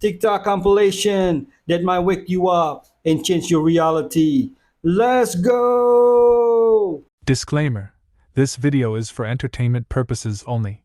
TikTok compilation that might wake you up and change your reality. Let's go! Disclaimer: this video is for entertainment purposes only.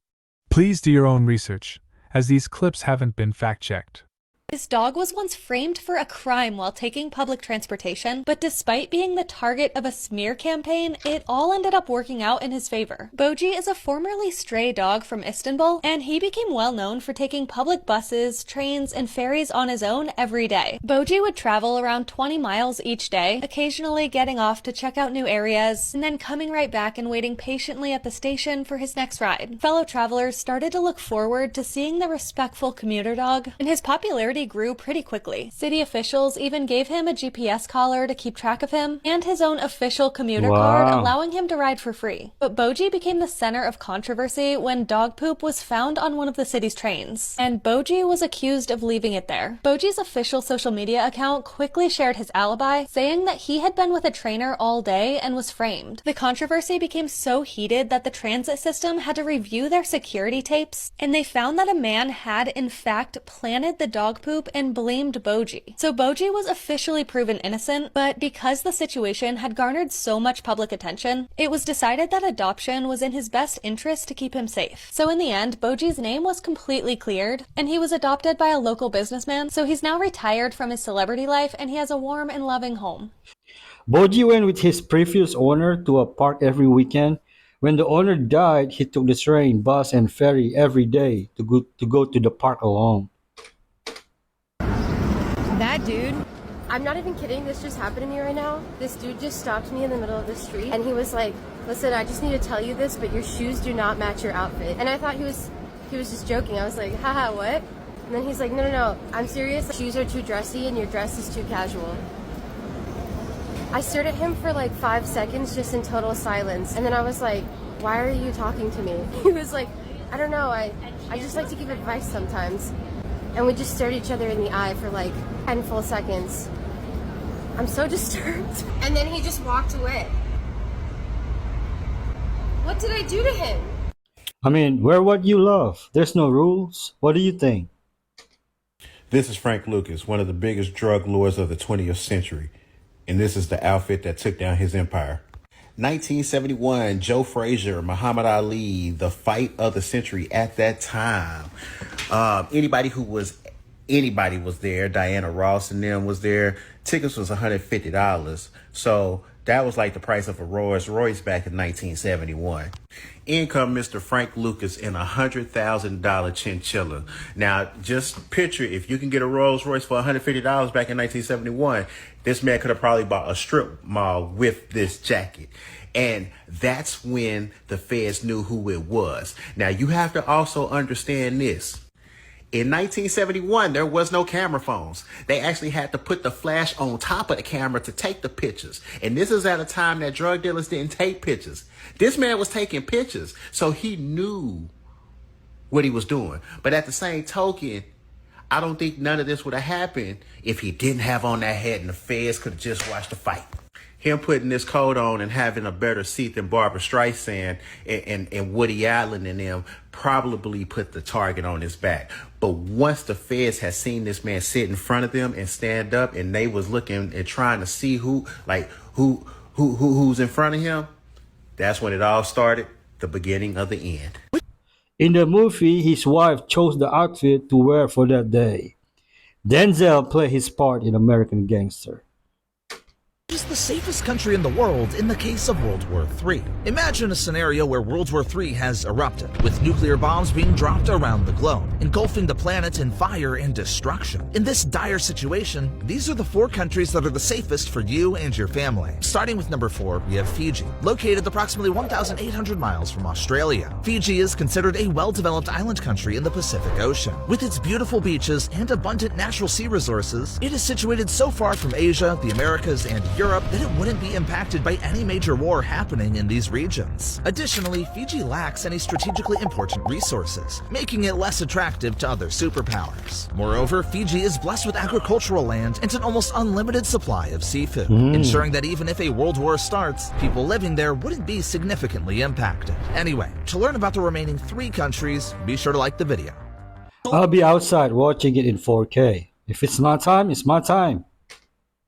Please do your own research, as these clips haven't been fact-checked. This dog was once framed for a crime while taking public transportation, but despite being the target of a smear campaign, it all ended up working out in his favor. Boji is a formerly stray dog from Istanbul, and he became well known for taking public buses, trains, and ferries on his own every day. Boji would travel around 20 miles each day, occasionally getting off to check out new areas, and then coming right back and waiting patiently at the station for his next ride. Fellow travelers started to look forward to seeing the respectful commuter dog, and his popularity grew pretty quickly. City officials even gave him a GPS collar to keep track of him, and his own official commuter card, allowing him to ride for free. But Boji became the center of controversy when dog poop was found on one of the city's trains, and Boji was accused of leaving it there. Boji's official social media account quickly shared his alibi, saying that he had been with a trainer all day and was framed. The controversy became so heated that the transit system had to review their security tapes, and they found that a man had in fact planted the dog poop and blamed Boji. So Boji was officially proven innocent, but because the situation had garnered so much public attention, it was decided that adoption was in his best interest to keep him safe. So in the end, Boji's name was completely cleared, and he was adopted by a local businessman, so he's now retired from his celebrity life and he has a warm and loving home. Boji went with his previous owner to a park every weekend. When the owner died, he took the train, bus, and ferry every day to go to the park alone. That dude, I'm not even kidding, this just happened to me right now. This dude just stopped me in the middle of the street and he was like, listen, I just need to tell you this, but your shoes do not match your outfit. And I thought he was just joking. I was like, haha, what? And then he's like, no, I'm serious. Shoes are too dressy and your dress is too casual. I stared at him for like 5 seconds just in total silence. And then I was like, why are you talking to me? He was like, I don't know, I just like to give advice sometimes. And we just stared each other in the eye for like 10 full seconds. I'm so disturbed. And then he just walked away. What did I do to him? I mean, wear what you love. There's no rules. What do you think? This is Frank Lucas, one of the biggest drug lords of the 20th century. And this is the outfit that took down his empire. 1971, Joe Frazier, Muhammad Ali, the fight of the century at that time. Anybody was there. Diana Ross and them was there. Tickets was $150. So that was like the price of a Rolls Royce back in 1971. In come Mr. Frank Lucas in a $100,000 chinchilla. Now, just picture if you can get a Rolls Royce for $150 back in 1971, this man could have probably bought a strip mall with this jacket. And that's when the feds knew who it was. Now, you have to also understand this. In 1971, there was no camera phones. They actually had to put the flash on top of the camera to take the pictures. And this is at a time that drug dealers didn't take pictures. This man was taking pictures, so he knew what he was doing. But at the same token, I don't think none of this would have happened if he didn't have on that hat and the feds could have just watched the fight. Him putting this coat on and having a better seat than Barbara Streisand and Woody Allen and them probably put the target on his back. But once the feds had seen this man sit in front of them and stand up, and they was looking and trying to see who's in front of him, that's when it all started, the beginning of the end. In the movie, his wife chose the outfit to wear for that day. Denzel played his part in American Gangster. Is the safest country in the world in the case of World War III. Imagine a scenario where World War III has erupted, with nuclear bombs being dropped around the globe, engulfing the planet in fire and destruction. In this dire situation, these are the 4 countries that are the safest for you and your family. Starting with number 4, we have Fiji, located approximately 1,800 miles from Australia. Fiji is considered a well-developed island country in the Pacific Ocean. With its beautiful beaches and abundant natural sea resources, it is situated so far from Asia, the Americas, and Europe that it wouldn't be impacted by any major war happening in these regions. Additionally, Fiji lacks any strategically important resources, making it less attractive to other superpowers. Moreover, Fiji is blessed with agricultural land and an almost unlimited supply of seafood, ensuring that even if a world war starts, people living there wouldn't be significantly impacted. Anyway, to learn about the remaining 3 countries, be sure to like the video. I'll be outside watching it in 4K. If it's my time, it's my time.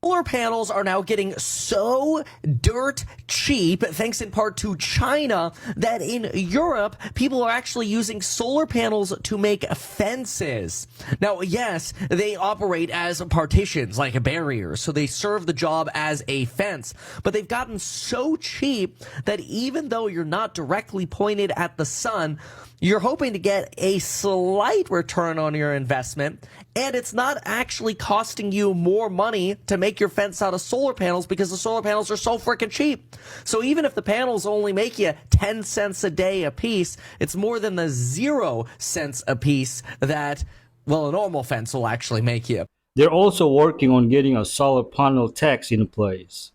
Solar panels are now getting so dirt cheap, thanks in part to China, that in Europe, people are actually using solar panels to make fences. Now, yes, they operate as partitions, like a barrier, so they serve the job as a fence. But they've gotten so cheap that even though you're not directly pointed at the sun, you're hoping to get a slight return on your investment, and it's not actually costing you more money to make your fence out of solar panels because the solar panels are so freaking cheap. So even if the panels only make you 10 cents a day a piece, it's more than the 0 cents a piece that, well, a normal fence will actually make you. They're also working on getting a solar panel tax in place.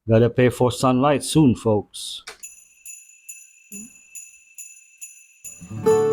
Gotta pay for sunlight soon, folks. Ooh.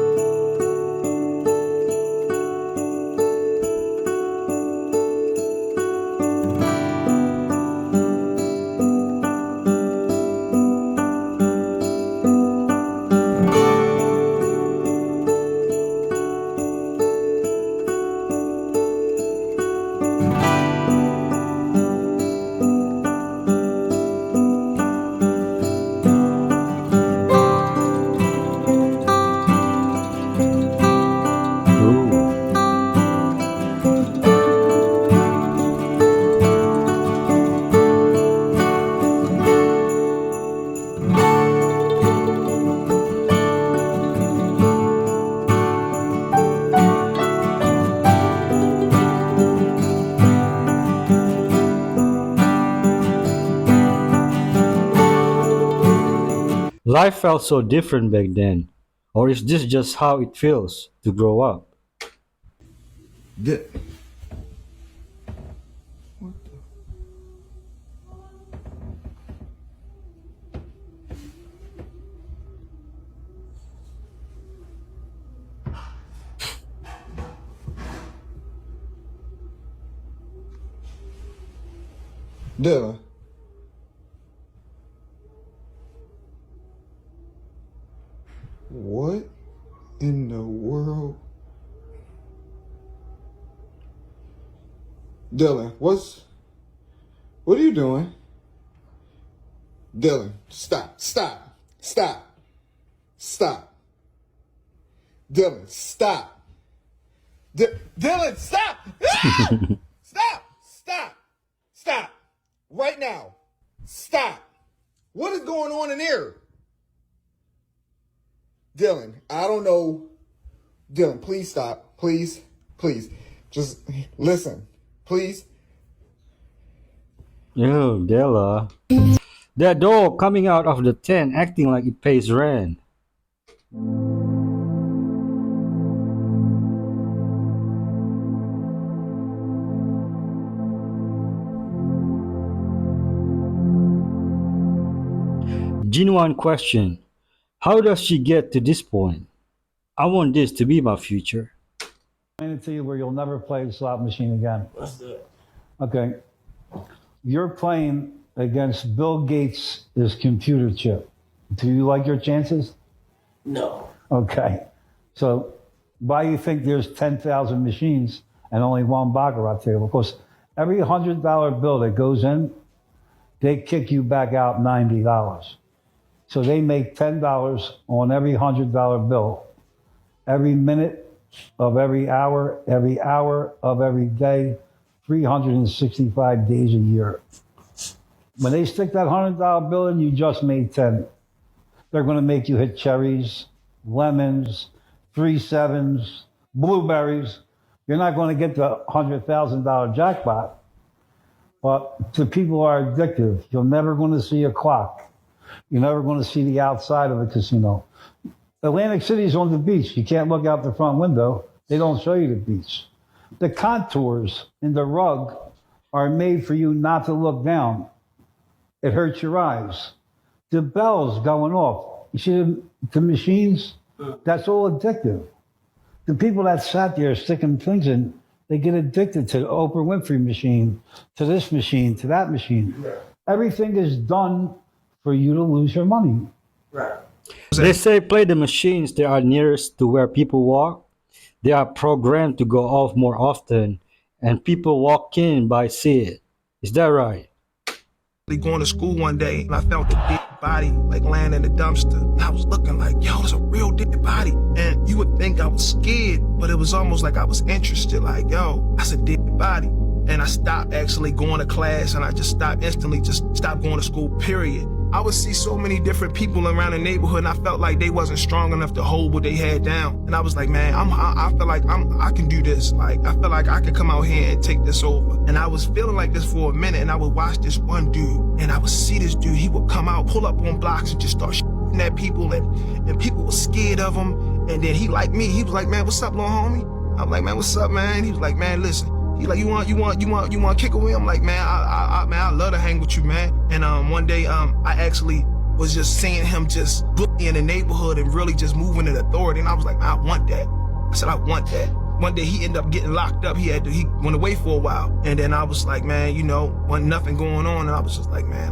Life felt so different back then. Or is this just how it feels to grow up? D- Dylan. What in the world? Dylan, what are you doing? Dylan, stop. Dylan, stop. Dylan, stop! Ah! Stop! Right now. Stop. What is going on in here? Dylan, I don't know. Dylan, please stop. Please. Just listen. Please. Oh, Della. That dog coming out of the tent acting like it pays rent. Genuine question. How does she get to this point? I want this to be my future. Explain it to you where you'll never play the slot machine again. Let's do it. Okay. You're playing against Bill Gates' computer chip. Do you like your chances? No. Okay. So why do you think there's 10,000 machines and only one baccarat table? Because every $100 bill that goes in, they kick you back out $90. So they make $10 on every $100 bill. Every minute of every hour of every day, 365 days a year. When they stick that $100 bill in, you just made 10. They're going to make you hit cherries, lemons, 3 sevens, blueberries. You're not going to get the $100,000 jackpot. But to people who are addictive, you're never going to see a clock. You're never going to see the outside of a casino. Atlantic City's on the beach. You can't look out the front window. They don't show you the beach. The contours in the rug are made for you not to look down. It hurts your eyes. The bells going off. You see the machines? That's all addictive. The people that sat there sticking things in, they get addicted to the Oprah Winfrey machine, to this machine, to that machine. Right. Everything is done for you to lose your money. Right. They say play the machines that are nearest to where people walk. They are programmed to go off more often, and people walk in by see it. Is that right? Going to school one day and I felt a dead body like laying in the dumpster. And I was looking like, yo, it's a real dead body. And you would think I was scared, but it was almost like I was interested. Like, yo, that's a dead body. And I stopped actually going to class and I just stopped instantly, just stopped going to school, period. I would see so many different people around the neighborhood and I felt like they wasn't strong enough to hold what they had down. And I was like, man, I feel like I can do this. Like, I feel like I could come out here and take this over. And I was feeling like this for a minute and I would watch this one dude and I would see this dude. He would come out, pull up on blocks and just start shooting at people and people were scared of him. And then he like me, he was like, man, what's up, little homie? I'm like, man, what's up, man? He was like, man, listen. He like, you want to kick away? I'm like, man, I love to hang with you, man. And one day, I actually was just seeing him just booking in the neighborhood and really just moving in authority. And I was like, man, I want that. I said, I want that. One day he ended up getting locked up. He went away for a while. And then I was like, man, wasn't nothing going on. And I was just like, man,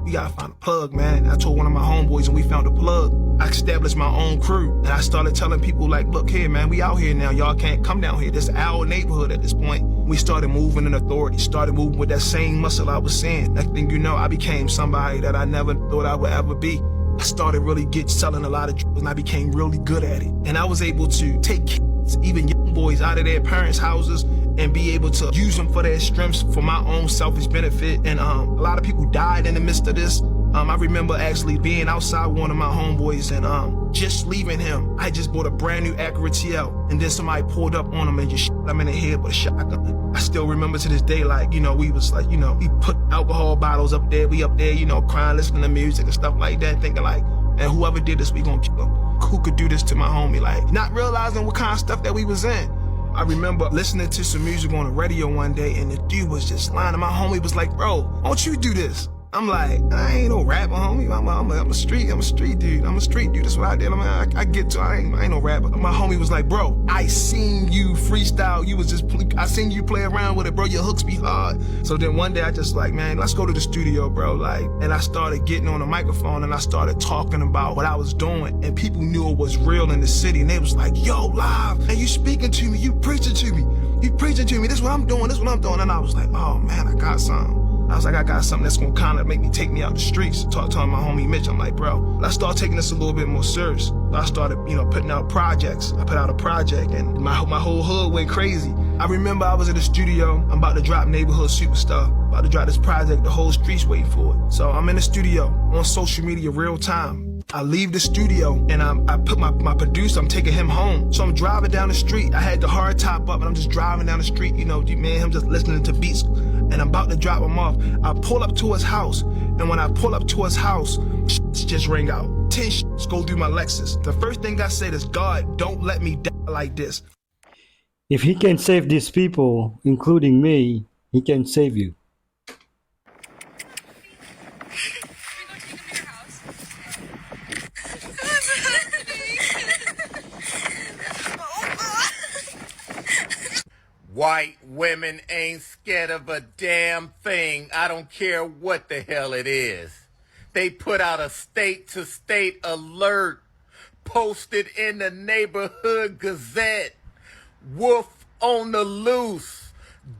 we gotta find a plug, man. And I told one of my homeboys and we found a plug. I established my own crew. And I started telling people like, look here, man, we out here now. Y'all can't come down here. This is our neighborhood at this point. We started moving in authority, started moving with that same muscle I was saying. Next thing you know, I became somebody that I never thought I would ever be. I started really selling a lot of drugs and I became really good at it. And I was able to take kids, even young boys, out of their parents' houses and be able to use them for their strengths for my own selfish benefit. And a lot of people died in the midst of this. I remember actually being outside with one of my homeboys and just leaving him. I just bought a brand new Acura TL and then somebody pulled up on him and just shot him in the head with a shotgun. I still remember to this day, like, we was like, we put alcohol bottles up there. We up there, crying, listening to music and stuff like that, thinking like, and whoever did this, we gonna kill him. Who could do this to my homie? Like, not realizing what kind of stuff that we was in. I remember listening to some music on the radio one day and the dude was just lying and my homie was like, bro, why don't you do this? I'm like, I ain't no rapper, homie. I'm a street dude. I'm a street dude. That's what I did. I ain't no rapper. My homie was like, bro, I seen you freestyle. I seen you play around with it, bro. Your hooks be hard. So then one day I just like, man, let's go to the studio, bro. Like, and I started getting on the microphone and I started talking about what I was doing. And people knew it was real in the city. And they was like, yo, live. And you speaking to me. You preaching to me. You preaching to me. This is what I'm doing. This is what I'm doing. And I was like, oh man, I got something. I was like, I got something that's gonna kind of take me out the streets. Talking to my homie Mitch, I'm like, bro, let's start taking this a little bit more serious. I started, putting out projects. I put out a project and my whole hood went crazy. I remember I was in the studio. I'm about to drop Neighborhood Superstar. About to drop this project, the whole street's waiting for it. So I'm in the studio on social media real time. I leave the studio and I put my producer, I'm taking him home. So I'm driving down the street. I had the hard top up and I'm just driving down the street, me and him just listening to beats. And I'm about to drop him off. I pull up to his house. And when I pull up to his house, just ring out. 10 go through my Lexus. The first thing I said is, God, don't let me die like this. If he can save these people, including me, he can save you. White women ain't scared of a damn thing. I don't care what the hell it is. They put out a state-to-state alert posted in the neighborhood gazette. Wolf on the loose.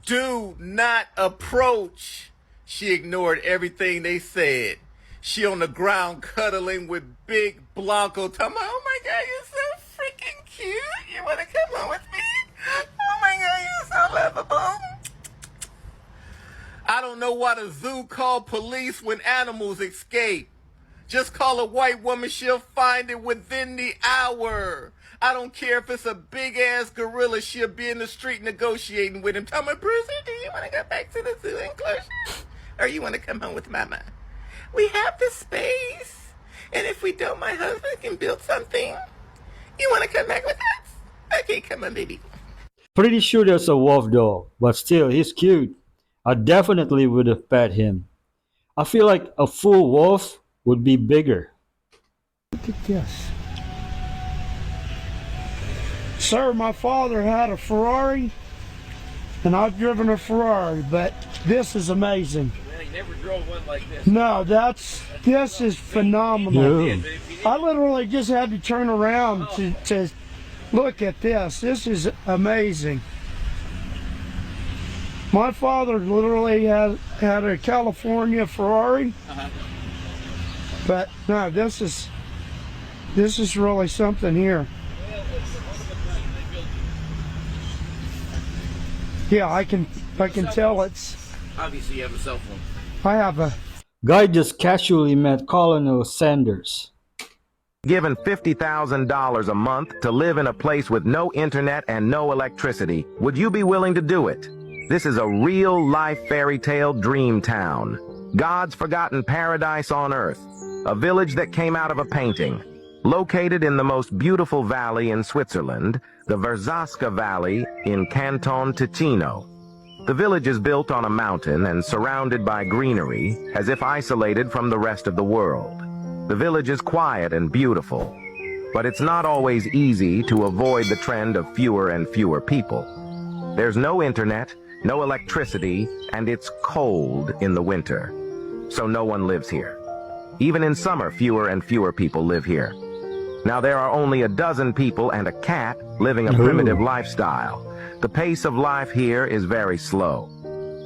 Do not approach. She ignored everything they said. She on the ground cuddling with Big Blanco. Talking about, oh my God, you're so freaking cute. You want to come on with me? Oh my God, you're so lovable. I don't know why the zoo called police when animals escape. Just call a white woman, she'll find it within the hour. I don't care if it's a big-ass gorilla, she'll be in the street negotiating with him. Tell me, Bruiser, do you want to go back to the zoo enclosure? Or you want to come home with Mama? We have the space. And if we don't, my husband can build something. You want to come back with us? Okay, come on, baby. Pretty sure there's a wolf dog, but still, he's cute. I definitely would have pet him. I feel like a full wolf would be bigger. Look at this. Sir, my father had a Ferrari, and I've driven a Ferrari, but this is amazing. Man, he never drove one like this. No, this is phenomenal. Yeah. I literally just had to turn around to Look at this. This is amazing. My father literally had a California Ferrari. But no, this is really something here. Yeah, I can tell it's. Obviously, you have a cell phone. I have a. Guy just casually met Colonel Sanders. Given $50,000 a month to live in a place with no internet and no electricity, would you be willing to do it? This is a real-life fairy tale dream town. God's forgotten paradise on earth. A village that came out of a painting. Located in the most beautiful valley in Switzerland, the Verzasca Valley in Canton Ticino. The village is built on a mountain and surrounded by greenery, as if isolated from the rest of the world. The village is quiet and beautiful, but it's not always easy to avoid the trend of fewer and fewer people. There's no internet, no electricity, and it's cold in the winter, so no one lives here. Even in summer, fewer and fewer people live here. Now there are only a dozen people and a cat living a primitive lifestyle. The pace of life here is very slow.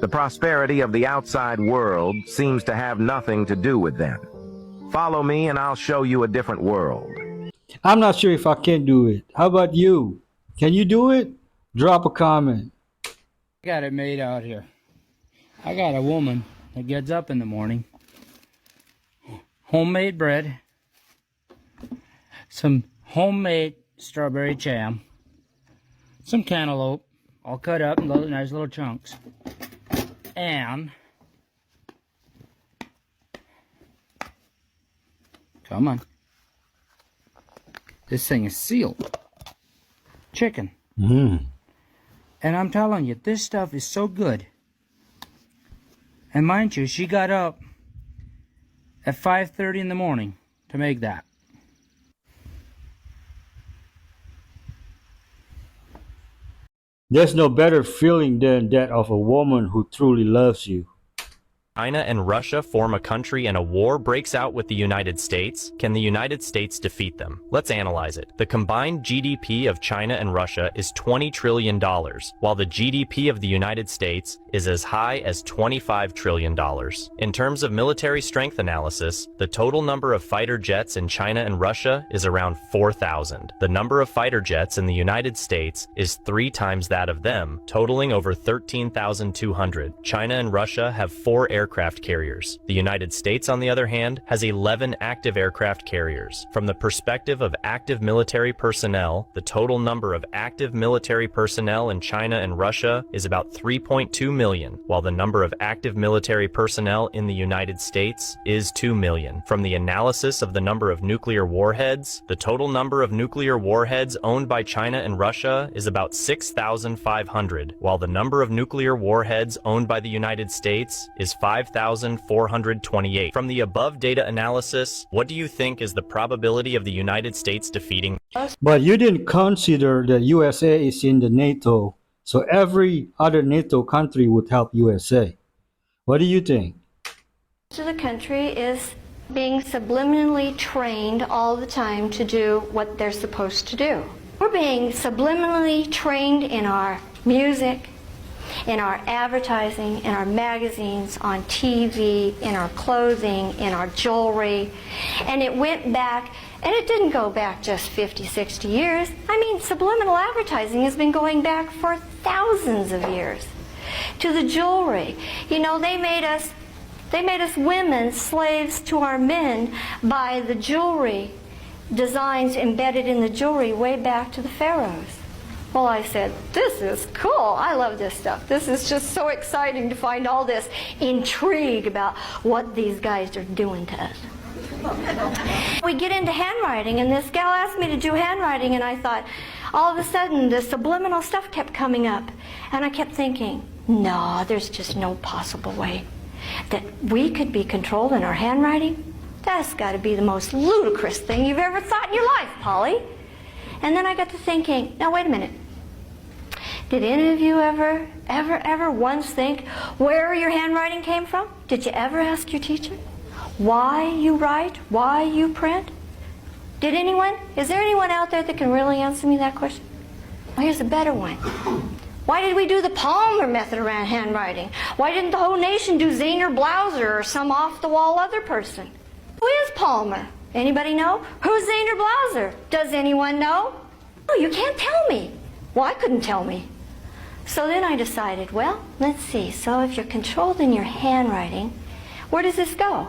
The prosperity of the outside world seems to have nothing to do with them. Follow me and I'll show you a different world. I'm not sure if I can do it. How about you? Can you do it? Drop a comment. I got it made out here. I got a woman that gets up in the morning, homemade bread, some homemade strawberry jam, some cantaloupe, all cut up in nice little chunks, and come on, this thing is sealed chicken. And I'm telling you, this stuff is so good. And mind you, she got up at 5:30 in the morning to make that. There's no better feeling than that of a woman who truly loves you. China and Russia form a country and a war breaks out with the United States, can the United States defeat them? Let's analyze it. The combined GDP of China and Russia is $20 trillion, while the GDP of the United States is as high as $25 trillion. In terms of military strength analysis, the total number of fighter jets in China and Russia is around 4,000. The number of fighter jets in the United States is 3 times that of them, totaling over 13,200. China and Russia have 4 aircraft carriers. The United States, on the other hand, has 11 active aircraft carriers. From the perspective of active military personnel, the total number of active military personnel in China and Russia is about 3.2 million, while the number of active military personnel in the United States is 2 million. From the analysis of the number of nuclear warheads, the total number of nuclear warheads owned by China and Russia is about 6,500, while the number of nuclear warheads owned by the United States is 5,428. From the above data analysis, what do you think is the probability of the United States defeating? But you didn't consider that USA is in the NATO, so every other NATO country would help USA. What do you think? Most of the country is being subliminally trained all the time to do what they're supposed to do. We're being subliminally trained in our music, in our advertising, in our magazines, on TV, in our clothing, in our jewelry. And it went back, and it didn't go back just 50, 60 years. I mean, subliminal advertising has been going back for thousands of years. To the jewelry. You know, they made us women slaves to our men by the jewelry designs embedded in the jewelry way back to the pharaohs. Well, I said, this is cool. I love this stuff. This is just so exciting to find all this intrigue about what these guys are doing to us. We get into handwriting, and this gal asked me to do handwriting, and I thought, all of a sudden, the subliminal stuff kept coming up. And I kept thinking, no, there's just no possible way that we could be controlled in our handwriting. That's got to be the most ludicrous thing you've ever thought in your life, Polly. And then I got to thinking, now wait a minute. Did any of you ever once think where your handwriting came from? Did you ever ask your teacher why you write, why you print? Is there anyone out there that can really answer me that question? Well, here's a better one. Why did we do the Palmer method around handwriting? Why didn't the whole nation do Zaner Blauser or some off-the-wall other person? Who is Palmer? Anybody know? Who's Zaner Blauser? Does anyone know? Oh, you can't tell me. Well, I couldn't tell me. So then I decided, well, let's see. So if you're controlled in your handwriting, where does this go?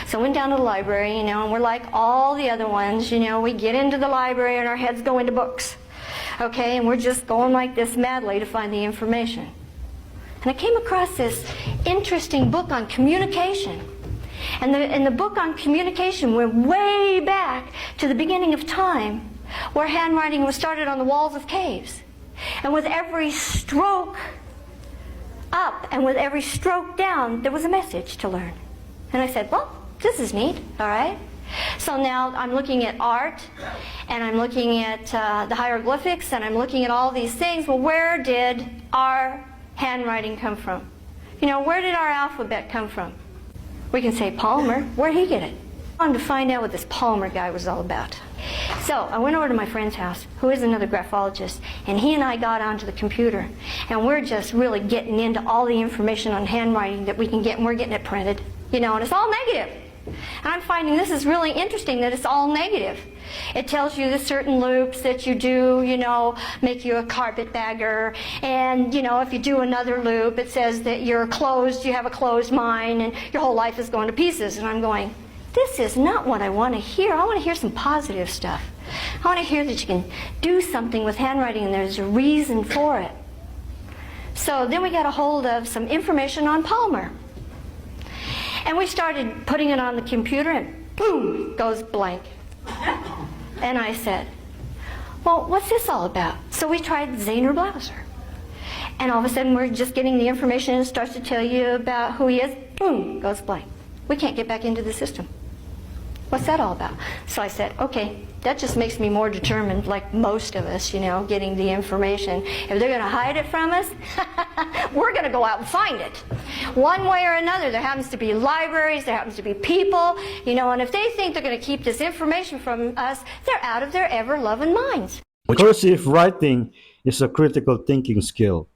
So I went down to the library, and we're like all the other ones, we get into the library and our heads go into books. Okay, and we're just going like this madly to find the information. And I came across this interesting book on communication. And the book on communication went way back to the beginning of time, where handwriting was started on the walls of caves. And with every stroke up and with every stroke down, there was a message to learn. And I said, well, this is neat, all right? So now I'm looking at art, and I'm looking at the hieroglyphics, and I'm looking at all these things. Well, where did our handwriting come from? Where did our alphabet come from? We can say Palmer. Where'd he get it? I wanted to find out what this Palmer guy was all about. So I went over to my friend's house, who is another graphologist, and he and I got onto the computer, and we're just really getting into all the information on handwriting that we can get, and we're getting it printed, and it's all negative. And I'm finding this is really interesting that it's all negative. It tells you the certain loops that you do, make you a carpetbagger. And, if you do another loop, it says that you're closed, you have a closed mind, and your whole life is going to pieces. And I'm going, this is not what I want to hear. I want to hear some positive stuff. I want to hear that you can do something with handwriting and there's a reason for it. So then we got a hold of some information on Palmer. And we started putting it on the computer, and boom, it goes blank. And I said, well, what's this all about? So we tried Zaner Blauser. And all of a sudden, we're just getting the information, and it starts to tell you about who he is. Boom, goes blank. We can't get back into the system. What's that all about? So I said, okay, that just makes me more determined, like most of us, getting the information. If they're going to hide it from us, we're going to go out and find it. One way or another, there happens to be libraries, there happens to be people, and if they think they're going to keep this information from us, they're out of their ever-loving minds. Cursive writing is a critical thinking skill.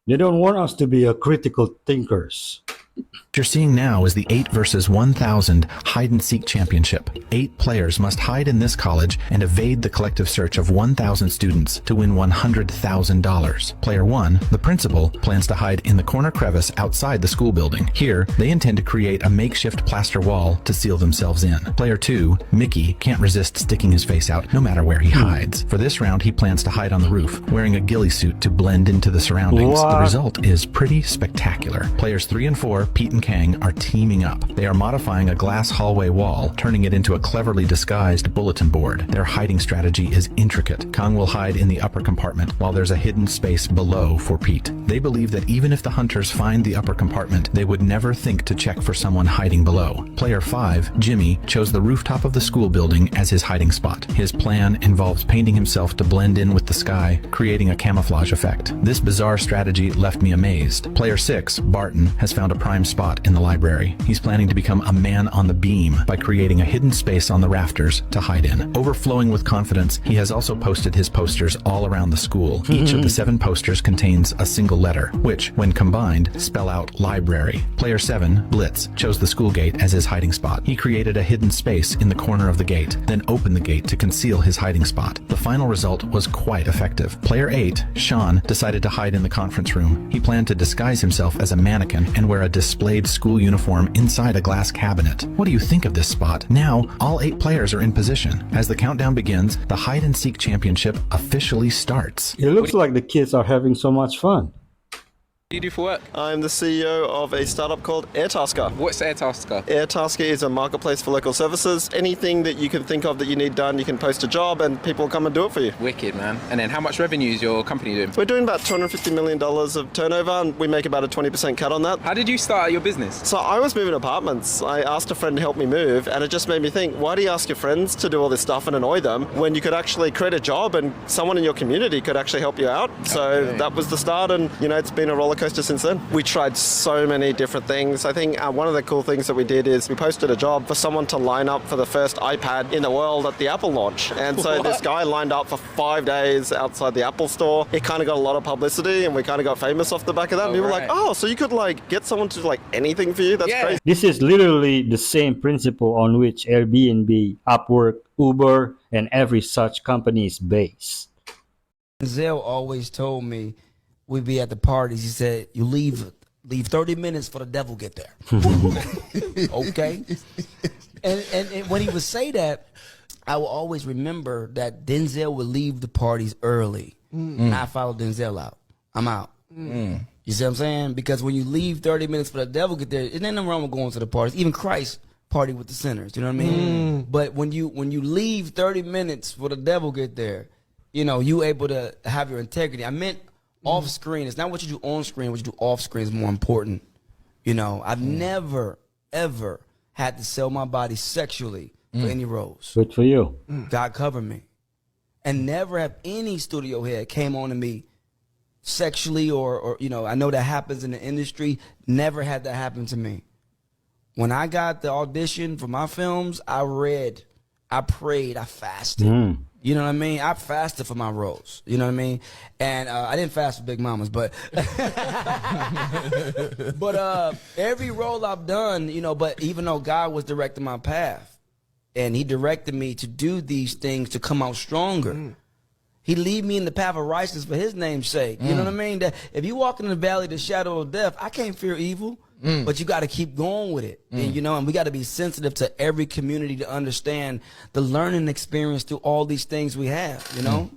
They don't want us to be critical thinkers. What you're seeing now is the 8 versus 1,000 hide-and-seek championship. 8 players must hide in this college and evade the collective search of 1,000 students to win $100,000. Player 1, the principal, plans to hide in the corner crevice outside the school building. Here, they intend to create a makeshift plaster wall to seal themselves in. Player 2, Mickey, can't resist sticking his face out no matter where he hides. For this round, he plans to hide on the roof, wearing a ghillie suit to blend into the surroundings. What? The result is pretty spectacular. Players 3 and 4, Pete and Kang, are teaming up. They are modifying a glass hallway wall, turning it into a cleverly disguised bulletin board. Their hiding strategy is intricate. Kang will hide in the upper compartment, while there's a hidden space below for Pete. They believe that even if the hunters find the upper compartment, they would never think to check for someone hiding below. Player 5, Jimmy, chose the rooftop of the school building as his hiding spot. His plan involves painting himself to blend in with the sky, creating a camouflage effect. This bizarre strategy left me amazed. Player 6, Barton, has found a prime spot in the library. He's planning to become a man on the beam by creating a hidden space on the rafters to hide in. Overflowing with confidence, he has also posted his posters all around the school. Each of the 7 posters contains a single letter, which, when combined, spell out library. Player 7, Blitz, chose the school gate as his hiding spot. He created a hidden space in the corner of the gate, then opened the gate to conceal his hiding spot. The final result was quite effective. Player 8, Sean, decided to hide in the conference room. He planned to disguise himself as a mannequin and wear a displayed school uniform inside a glass cabinet. What do you think of this spot? Now, all 8 players are in position. As the countdown begins, the hide-and-seek championship officially starts. It looks like the kids are having so much fun. What do you do for work? I'm the CEO of a startup called Airtasker. What's Airtasker? Airtasker is a marketplace for local services. Anything that you can think of that you need done, you can post a job and people will come and do it for you. Wicked, man. And then how much revenue is your company doing? We're doing about $250 million of turnover and we make about a 20% cut on that. How did you start your business? So I was moving apartments. I asked a friend to help me move and it just made me think, why do you ask your friends to do all this stuff and annoy them when you could actually create a job and someone in your community could actually help you out? So that was the start and, it's been a roller coaster since then. We tried so many different things. I think one of the cool things that we did is we posted a job for someone to line up for the first iPad in the world at the Apple launch. And so this guy lined up for 5 days outside the Apple store. It kind of got a lot of publicity and we kind of got famous off the back of that. And people were like, oh, so you could like get someone to do like anything for you? That's crazy. This is literally the same principle on which Airbnb, Upwork, Uber, and every such company is based. Zell always told me we'd be at the parties. He said, you leave 30 minutes for the devil get there. Okay? And when he would say that, I will always remember that Denzel would leave the parties early. And I followed Denzel out. I'm out. You see what I'm saying? Because when you leave 30 minutes for the devil get there, there's nothing wrong with going to the parties. Even Christ party with the sinners. You know what I mean? But when you leave 30 minutes for the devil get there, you know, you able to have your integrity. I meant off screen. It's not what you do on screen. What you do off screen is more important. You know, I've never, ever had to sell my body sexually for any roles. Good for you. God cover me. And never have any studio head came on to me sexually or you know, I know that happens in the industry. Never had that happen to me. When I got the audition for my films, I read, I prayed, I fasted. You know what I mean? I fasted for my roles. You know what I mean? And I didn't fast for Big Mamas, but but every role I've done, you know, but even though God was directing my path and he directed me to do these things to come out stronger, he lead me in the path of righteousness for his name's sake. You know what I mean? That if you walk in the valley of the shadow of death, I can't fear evil. But you got to keep going with it, and, you know, and we got to be sensitive to every community to understand the learning experience through all these things we have, you know?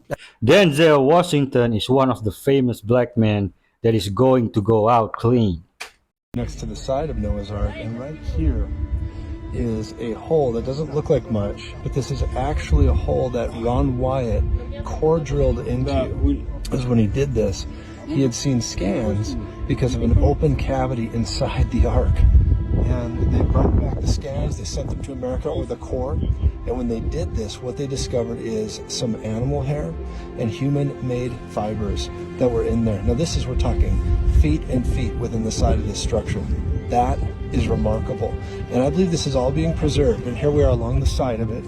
Denzel Washington is one of the famous black men that is going to go out clean. Next to the side of Noah's Ark, and right here is a hole that doesn't look like much, but this is actually a hole that Ron Wyatt core drilled into. Because when he did this, he had seen scans because of an open cavity inside the Ark. And they brought back the scans, they sent them to America or the core, and when they did this, what they discovered is some animal hair and human-made fibers that were in there. Now this is, we're talking feet and feet within the side of this structure. That is remarkable. And I believe this is all being preserved, and here we are along the side of it,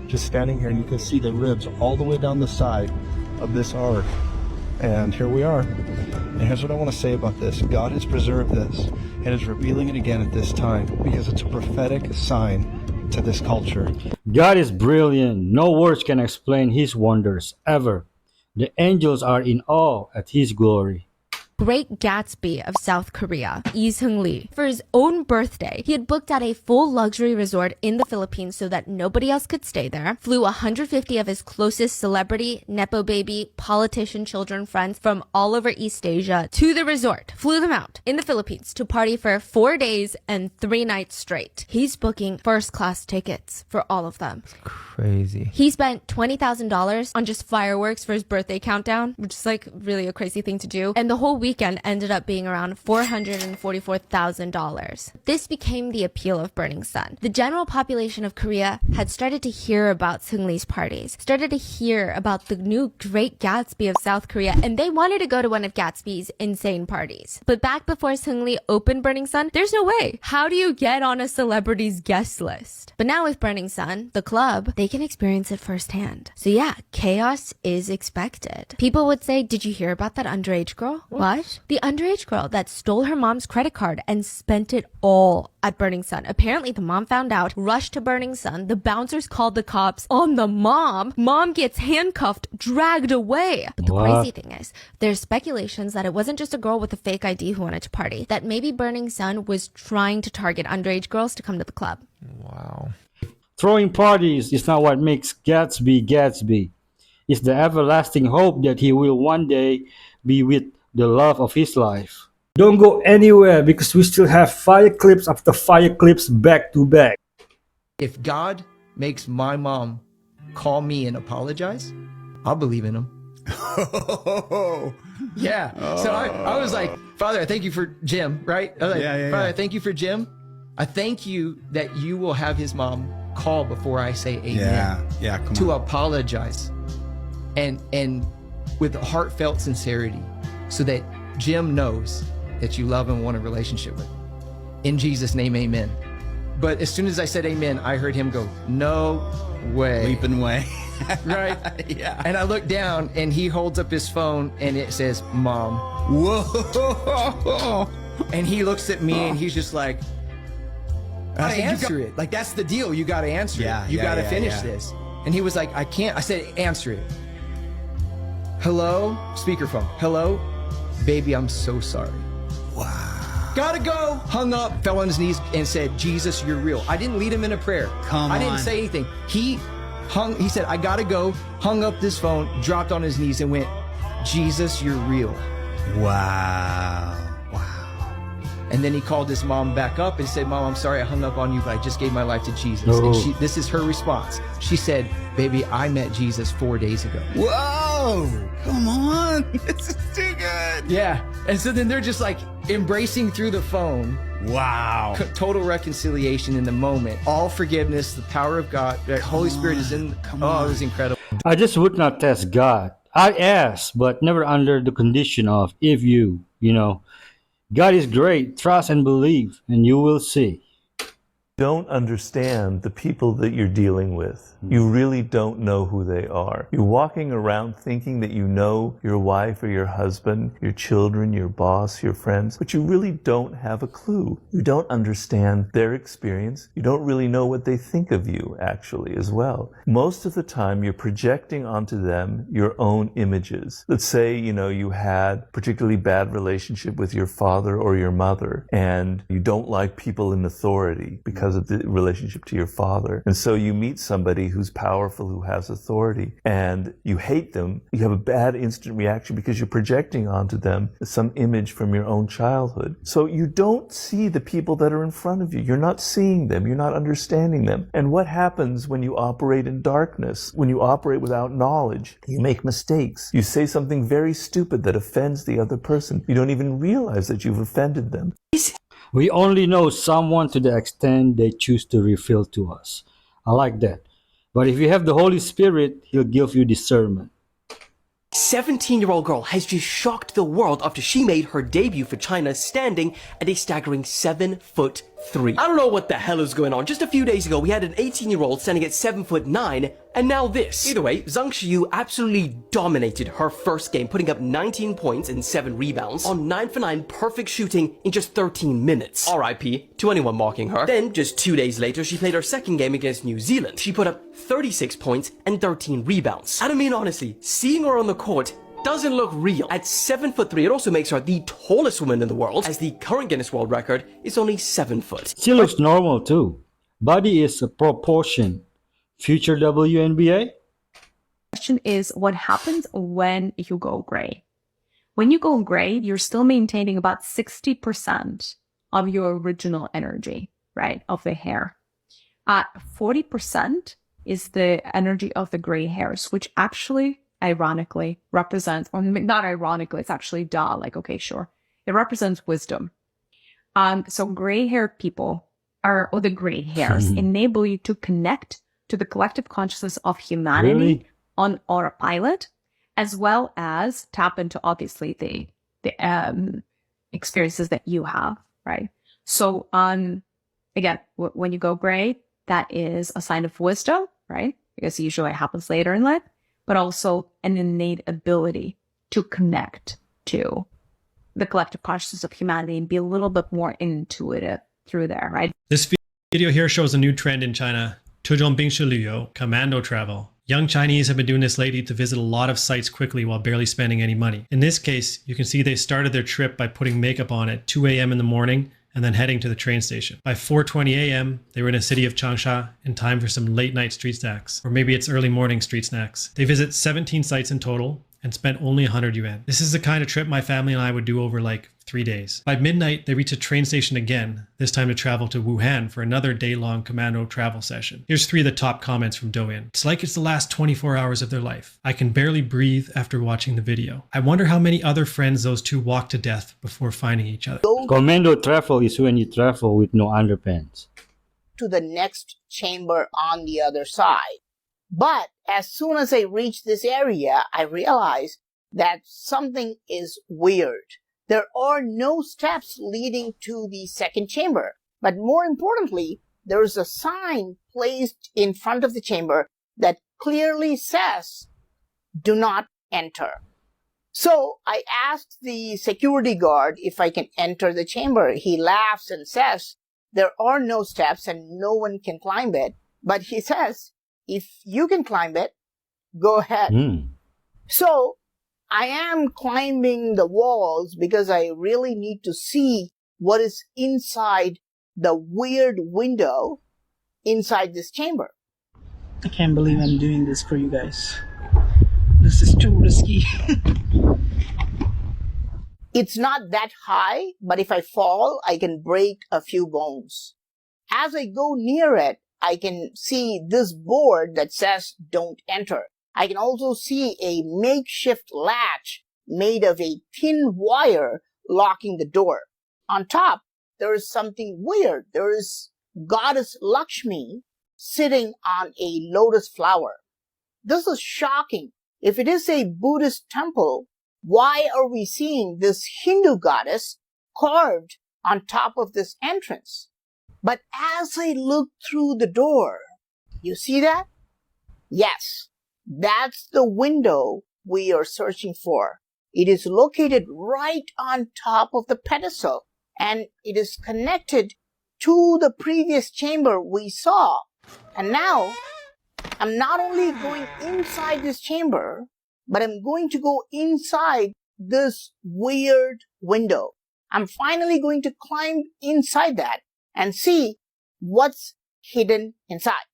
just standing here, and you can see the ribs all the way down the side of this Ark. And here we are. And here's what I want to say about this. God has preserved this and is revealing it again at this time because it's a prophetic sign to this culture. God is brilliant. No words can explain his wonders ever. The angels are in awe at his glory. Great Gatsby of South Korea, Lee Seung-lee. For his own birthday, he had booked out a full luxury resort in the Philippines so that nobody else could stay there, flew 150 of his closest celebrity, nepo baby, politician children friends from all over East Asia to the resort, flew them out in the Philippines to party for 4 days and 3 nights straight. He's booking first-class tickets for all of them. Crazy. He spent $20,000 on just fireworks for his birthday countdown, which is like really a crazy thing to do. And the whole weekend ended up being around $444,000. This became the appeal of Burning Sun. The general population of Korea had started to hear about Seung-lee's parties, started to hear about the new Great Gatsby of South Korea, and they wanted to go to one of Gatsby's insane parties. But back before Seung-lee opened Burning Sun, there's no way. How do you get on a celebrity's guest list? But now with Burning Sun, the club, they can experience it firsthand. So yeah, chaos is expected. People would say, did you hear about that underage girl? What? The underage girl that stole her mom's credit card and spent it all at Burning Sun. Apparently the mom found out, rushed to Burning Sun. The bouncers called the cops on the mom. Mom gets handcuffed, dragged away. But the crazy thing is, there's speculations that it wasn't just a girl with a fake ID who wanted to party, that maybe Burning Sun was trying to target underage girls to come to the club. Wow. Throwing parties is not what makes Gatsby Gatsby. It's the everlasting hope that he will one day be with the love of his life. Don't go anywhere because we still have fire clips after fire clips back to back. If God makes my mom call me and apologize, I'll believe in him. Yeah. So I was like, Father, I thank you for Jim, right? I was like, Father, I thank you for Jim. I thank you that you will have his mom call before I say amen. Yeah, come to on. apologize. And with heartfelt sincerity, so that Jim knows that you love and want a relationship with. In Jesus' name, amen. But as soon as I said amen, I heard him go, no way. Leaping way. Right? Yeah. And I look down and he holds up his phone and it says, Mom. Whoa. And he looks at me and he's just like, I said, answer it. Like, that's the deal. You got to answer it. You got to finish this. And he was like, I can't. I said, answer it. Hello? Speakerphone. Hello? Baby, I'm so sorry. Wow. Gotta go. Hung up, fell on his knees and said, Jesus, you're real. I didn't lead him in a prayer. I didn't say anything. He said, I gotta go, hung up this phone, dropped on his knees and went, Jesus, you're real. Wow. And then he called his mom back up and said, Mom, I'm sorry I hung up on you, but I just gave my life to Jesus. Oh. And this is her response. She said, baby, I met Jesus 4 days ago. Whoa. Come on. This is too good. Yeah. And so then they're just like embracing through the phone. Wow. Total reconciliation in the moment. All forgiveness, the power of God. The Holy Spirit is in. It was incredible. I just would not test God. I ask, but never under the condition of if you know. God is great. Trust and believe, and you will see. Don't understand the people that you're dealing with. You really don't know who they are. You're walking around thinking that you know your wife or your husband, your children, your boss, your friends, but you really don't have a clue. You don't understand their experience. You don't really know what they think of you, actually, as well. Most of the time, you're projecting onto them your own images. Let's say, you had a particularly bad relationship with your father or your mother, and you don't like people in authority because of the relationship to your father. And so you meet somebody who's powerful, who has authority, and you hate them. You have a bad instant reaction because you're projecting onto them some image from your own childhood. So you don't see the people that are in front of you. You're not seeing them. You're not understanding them. And what happens when you operate in darkness? When you operate without knowledge, you make mistakes. You say something very stupid that offends the other person. You don't even realize that you've offended them. We only know someone to the extent they choose to reveal to us. I like that. But if you have the Holy Spirit, He'll give you discernment. 17-year-old girl has just shocked the world after she made her debut for China standing at a staggering 7'3". I don't know what the hell is going on. Just a few days ago, we had an 18-year-old standing at 7'9", and now this. Either way, Zhang Xiyu absolutely dominated her first game, putting up 19 points and 7 rebounds on 9 for 9 perfect shooting in just 13 minutes. RIP to anyone mocking her. Then, just 2 days later, she played her second game against New Zealand. She put up 36 points and 13 rebounds. And I mean, honestly, seeing her on the court doesn't look real. At 7'3", it also makes her the tallest woman in the world, as the current Guinness World Record is only 7 foot. She looks normal too. Body is a proportion. Future WNBA? Question is, what happens when you go gray? When you go gray, you're still maintaining about 60% of your original energy, right, of the hair. 40% is the energy of the gray hairs, which actually ironically represents, or not ironically, it's actually okay, sure. It represents wisdom. So gray-haired people or the gray hairs enable you to connect to the collective consciousness of humanity on autopilot, as well as tap into obviously the experiences that you have, right? So again, when you go gray, that is a sign of wisdom, right? Because usually it happens later in life, but also an innate ability to connect to the collective consciousness of humanity and be a little bit more intuitive through there, right? This video here shows a new trend in China, 这种冰式旅游, commando travel. Young Chinese have been doing this lately to visit a lot of sites quickly while barely spending any money. In this case, you can see they started their trip by putting makeup on at 2 a.m. in the morning and then heading to the train station. By 4:20 a.m., they were in a city of Changsha in time for some late night street snacks, or maybe it's early morning street snacks. They visit 17 sites in total and spent only 100 yuan. This is the kind of trip my family and I would do over like 3 days. By midnight, they reach a train station again, this time to travel to Wuhan for another day-long commando travel session. Here's 3 of the top comments from Douyin. It's like it's the last 24 hours of their life. I can barely breathe after watching the video. I wonder how many other friends those two walked to death before finding each other. Commando travel is when you travel with no underpants. To the next chamber on the other side. But as soon as I reached this area, I realized that something is weird. There are no steps leading to the second chamber. But more importantly, there is a sign placed in front of the chamber that clearly says, "Do not enter." So I asked the security guard if I can enter the chamber. He laughs and says, "There are no steps and no one can climb it." But he says, "If you can climb it, go ahead." So I am climbing the walls because I really need to see what is inside the weird window inside this chamber. I can't believe I'm doing this for you guys. This is too risky. It's not that high, but if I fall, I can break a few bones. As I go near it, I can see this board that says "Don't enter." I can also see a makeshift latch made of a thin wire locking the door. On top, there is something weird. There is Goddess Lakshmi sitting on a lotus flower. This is shocking. If it is a Buddhist temple, why are we seeing this Hindu goddess carved on top of this entrance? But as I look through the door, you see that? Yes, that's the window we are searching for. It is located right on top of the pedestal, and it is connected to the previous chamber we saw. And now, I'm not only going inside this chamber, but I'm going to go inside this weird window. I'm finally going to climb inside that and see what's hidden inside.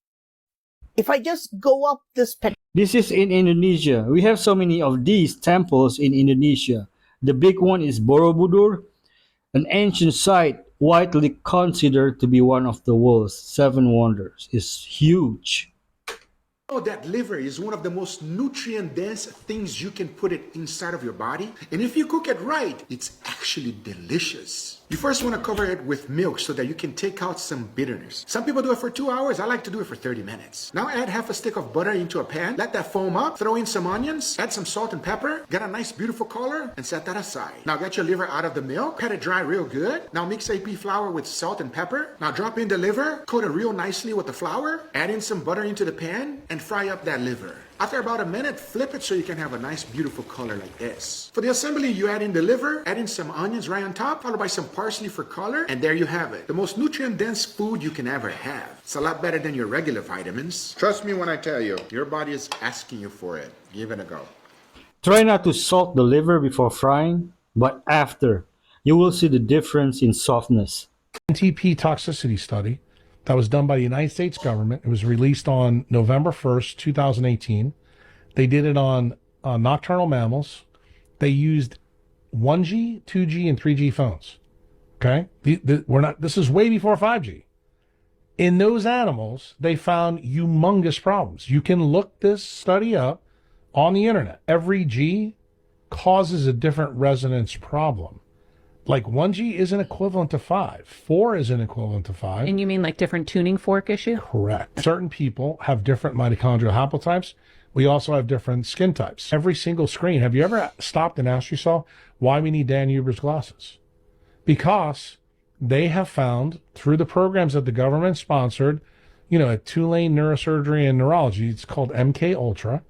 If I just go up this This is in Indonesia. We have so many of these temples in Indonesia. The big one is Borobudur, an ancient site widely considered to be one of the world's 7 wonders. It's huge. Oh, that liver is one of the most nutrient-dense things you can put it inside of your body. And if you cook it right, it's actually delicious. You first want to cover it with milk so that you can take out some bitterness. Some people do it for 2 hours. I like to do it for 30 minutes. Now add half a stick of butter into a pan. Let that foam up. Throw in some onions. Add some salt and pepper. Get a nice beautiful color and set that aside. Now get your liver out of the milk. Pat it dry real good. Now mix AP flour with salt and pepper. Now drop in the liver. Coat it real nicely with the flour. Add in some butter into the pan and fry up that liver. After about a minute, flip it so you can have a nice beautiful color like this. For the assembly, you add in the liver, add in some onions right on top, followed by some parsley for color, and there you have it. The most nutrient-dense food you can ever have. It's a lot better than your regular vitamins. Trust me when I tell you, your body is asking you for it. Give it a go. Try not to salt the liver before frying, but after. You will see the difference in softness. NTP toxicity study that was done by the United States government. It was released on November 1st, 2018. They did it on nocturnal mammals. They used 1G, 2G, and 3G phones. Okay? This is way before 5G. In those animals, they found humongous problems. You can look this study up on the internet. Every G causes a different resonance problem. Like 1G isn't equivalent to 5. 4 isn't equivalent to 5. And you mean like different tuning fork issue? Correct. Certain people have different mitochondrial haplotypes. We also have different skin types. Every single screen. Have you ever stopped and asked yourself why we need Dan Huber's glasses? Because they have found through the programs that the government sponsored, at Tulane Neurosurgery and Neurology, it's called MK Ultra,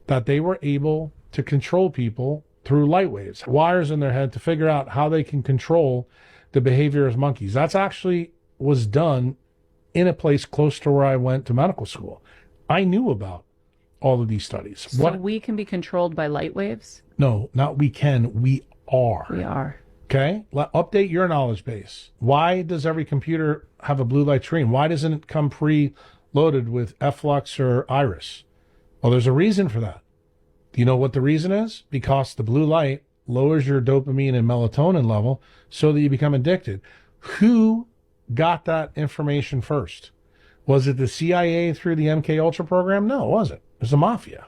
that they were able to control people through light waves, wires in their head to figure out how they can control the behavior of monkeys. That's actually was done in a place close to where I went to medical school. I knew about all of these studies. So we can be controlled by light waves? No, not we can, we are. We are. Okay? Update your knowledge base. Why does every computer have a blue light screen? Why doesn't it come pre-loaded with Flux or Iris? Well, there's a reason for that. Do you know what the reason is? Because the blue light lowers your dopamine and melatonin level so that you become addicted. Who got that information first? Was it the CIA through the MK Ultra program? No, it wasn't. It was the mafia.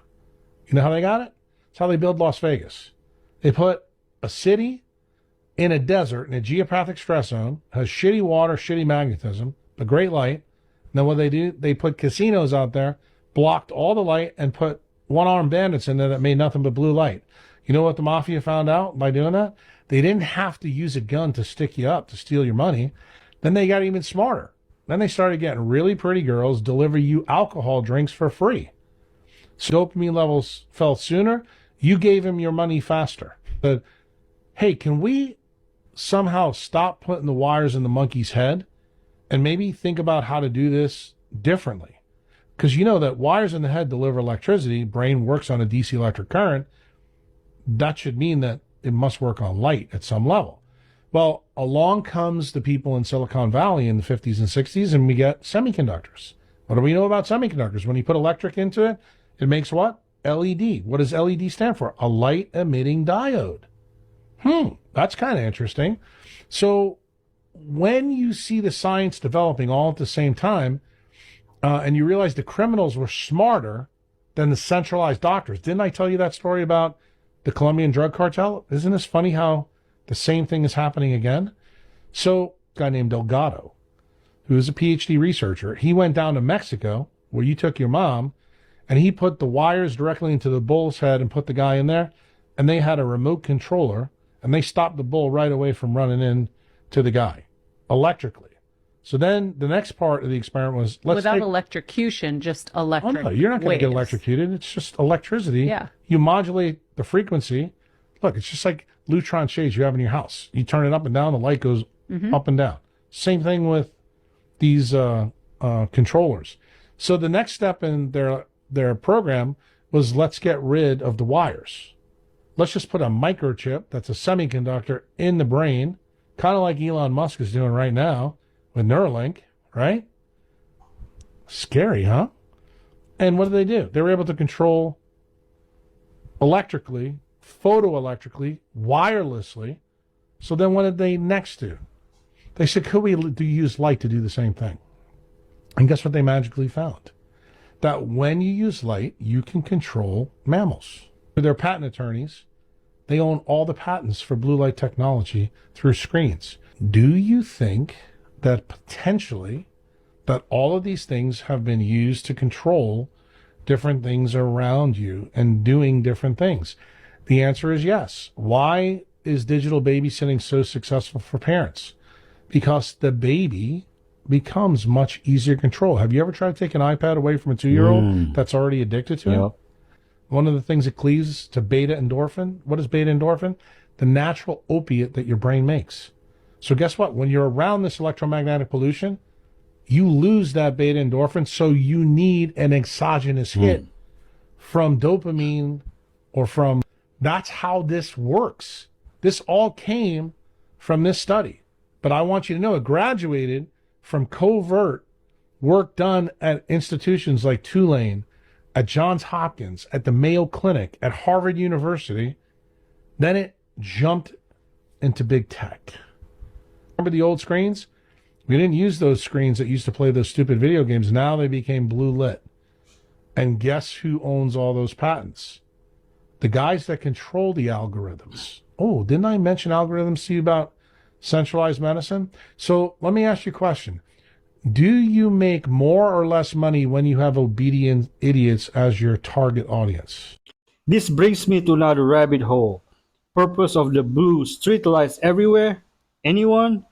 You know how they got it? It's how they build Las Vegas. They put a city in a desert, in a geopathic stress zone, has shitty water, shitty magnetism, but great light. And then what they do, they put casinos out there, blocked all the light, and put one-armed bandits in there that made nothing but blue light. You know what the mafia found out by doing that? They didn't have to use a gun to stick you up to steal your money. Then they got even smarter. Then they started getting really pretty girls deliver you alcohol drinks for free. So dopamine levels fell sooner. You gave him your money faster. But hey, can we somehow stop putting the wires in the monkey's head and maybe think about how to do this differently? Because you know that wires in the head deliver electricity, brain works on a DC electric current. That should mean that it must work on light at some level. Well, along comes the people in Silicon Valley in the 50s and 60s, and we get semiconductors. What do we know about semiconductors? When you put electric into it, it makes what? LED. What does LED stand for? A light emitting diode. That's kind of interesting. So when you see the science developing all at the same time, and you realize the criminals were smarter than the centralized doctors. Didn't I tell you that story about the Colombian drug cartel? Isn't this funny how the same thing is happening again? So a guy named Delgado, who is a PhD researcher, he went down to Mexico, where you took your mom, and he put the wires directly into the bull's head and put the guy in there, and they had a remote controller, and they stopped the bull right away from running in to the guy, electrically. So then the next part of the experiment was, without electrocution, just electric. Oh, no, you're not going to get waves. electrocuted. It's just electricity. Yeah. You modulate the frequency. Look, it's just like Lutron shades you have in your house. You turn it up and down, the light goes up and down. Same thing with these controllers. So the next step in their program was, let's get rid of the wires. Let's just put a microchip that's a semiconductor in the brain, kind of like Elon Musk is doing right now with Neuralink, right? Scary, huh? And what do? They were able to control electrically, photoelectrically, wirelessly. So then what did they next do? They said, could we use light to do the same thing? And guess what they magically found? That when you use light, you can control mammals. Their patent attorneys, they own all the patents for blue light technology through screens. Do you think that potentially that all of these things have been used to control different things around you and doing different things? The answer is yes. Why is digital babysitting so successful for parents? Because the baby becomes much easier to control. Have you ever tried to take an iPad away from a 2-year-old that's already addicted to it? One of the things that cleaves to beta endorphin. What is beta endorphin? The natural opiate that your brain makes. So guess what? When you're around this electromagnetic pollution, you lose that beta endorphin, so you need an exogenous hit from dopamine or from... That's how this works. This all came from this study. But I want you to know it graduated from covert work done at institutions like Tulane, at Johns Hopkins, at the Mayo Clinic, at Harvard University. Then it jumped into big tech. Remember the old screens? We didn't use those screens that used to play those stupid video games. Now they became blue lit. And guess who owns all those patents? The guys that control the algorithms. Oh, didn't I mention algorithms to you about centralized medicine? So let me ask you a question. Do you make more or less money when you have obedient idiots as your target audience? This brings me to another rabbit hole. Purpose of the blue street lights everywhere? Anyone?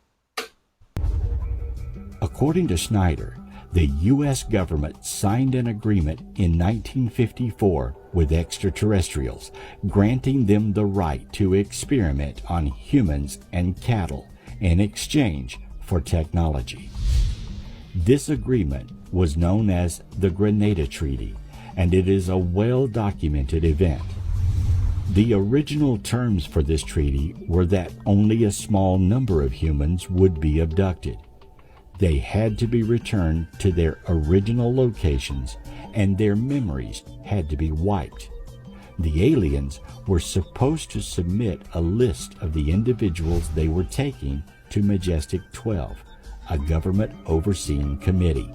According to Schneider, the U.S. government signed an agreement in 1954 with extraterrestrials, granting them the right to experiment on humans and cattle in exchange for technology. This agreement was known as the Grenada Treaty, and it is a well-documented event. The original terms for this treaty were that only a small number of humans would be abducted. They had to be returned to their original locations, and their memories had to be wiped. The aliens were supposed to submit a list of the individuals they were taking to Majestic 12, a government overseeing committee.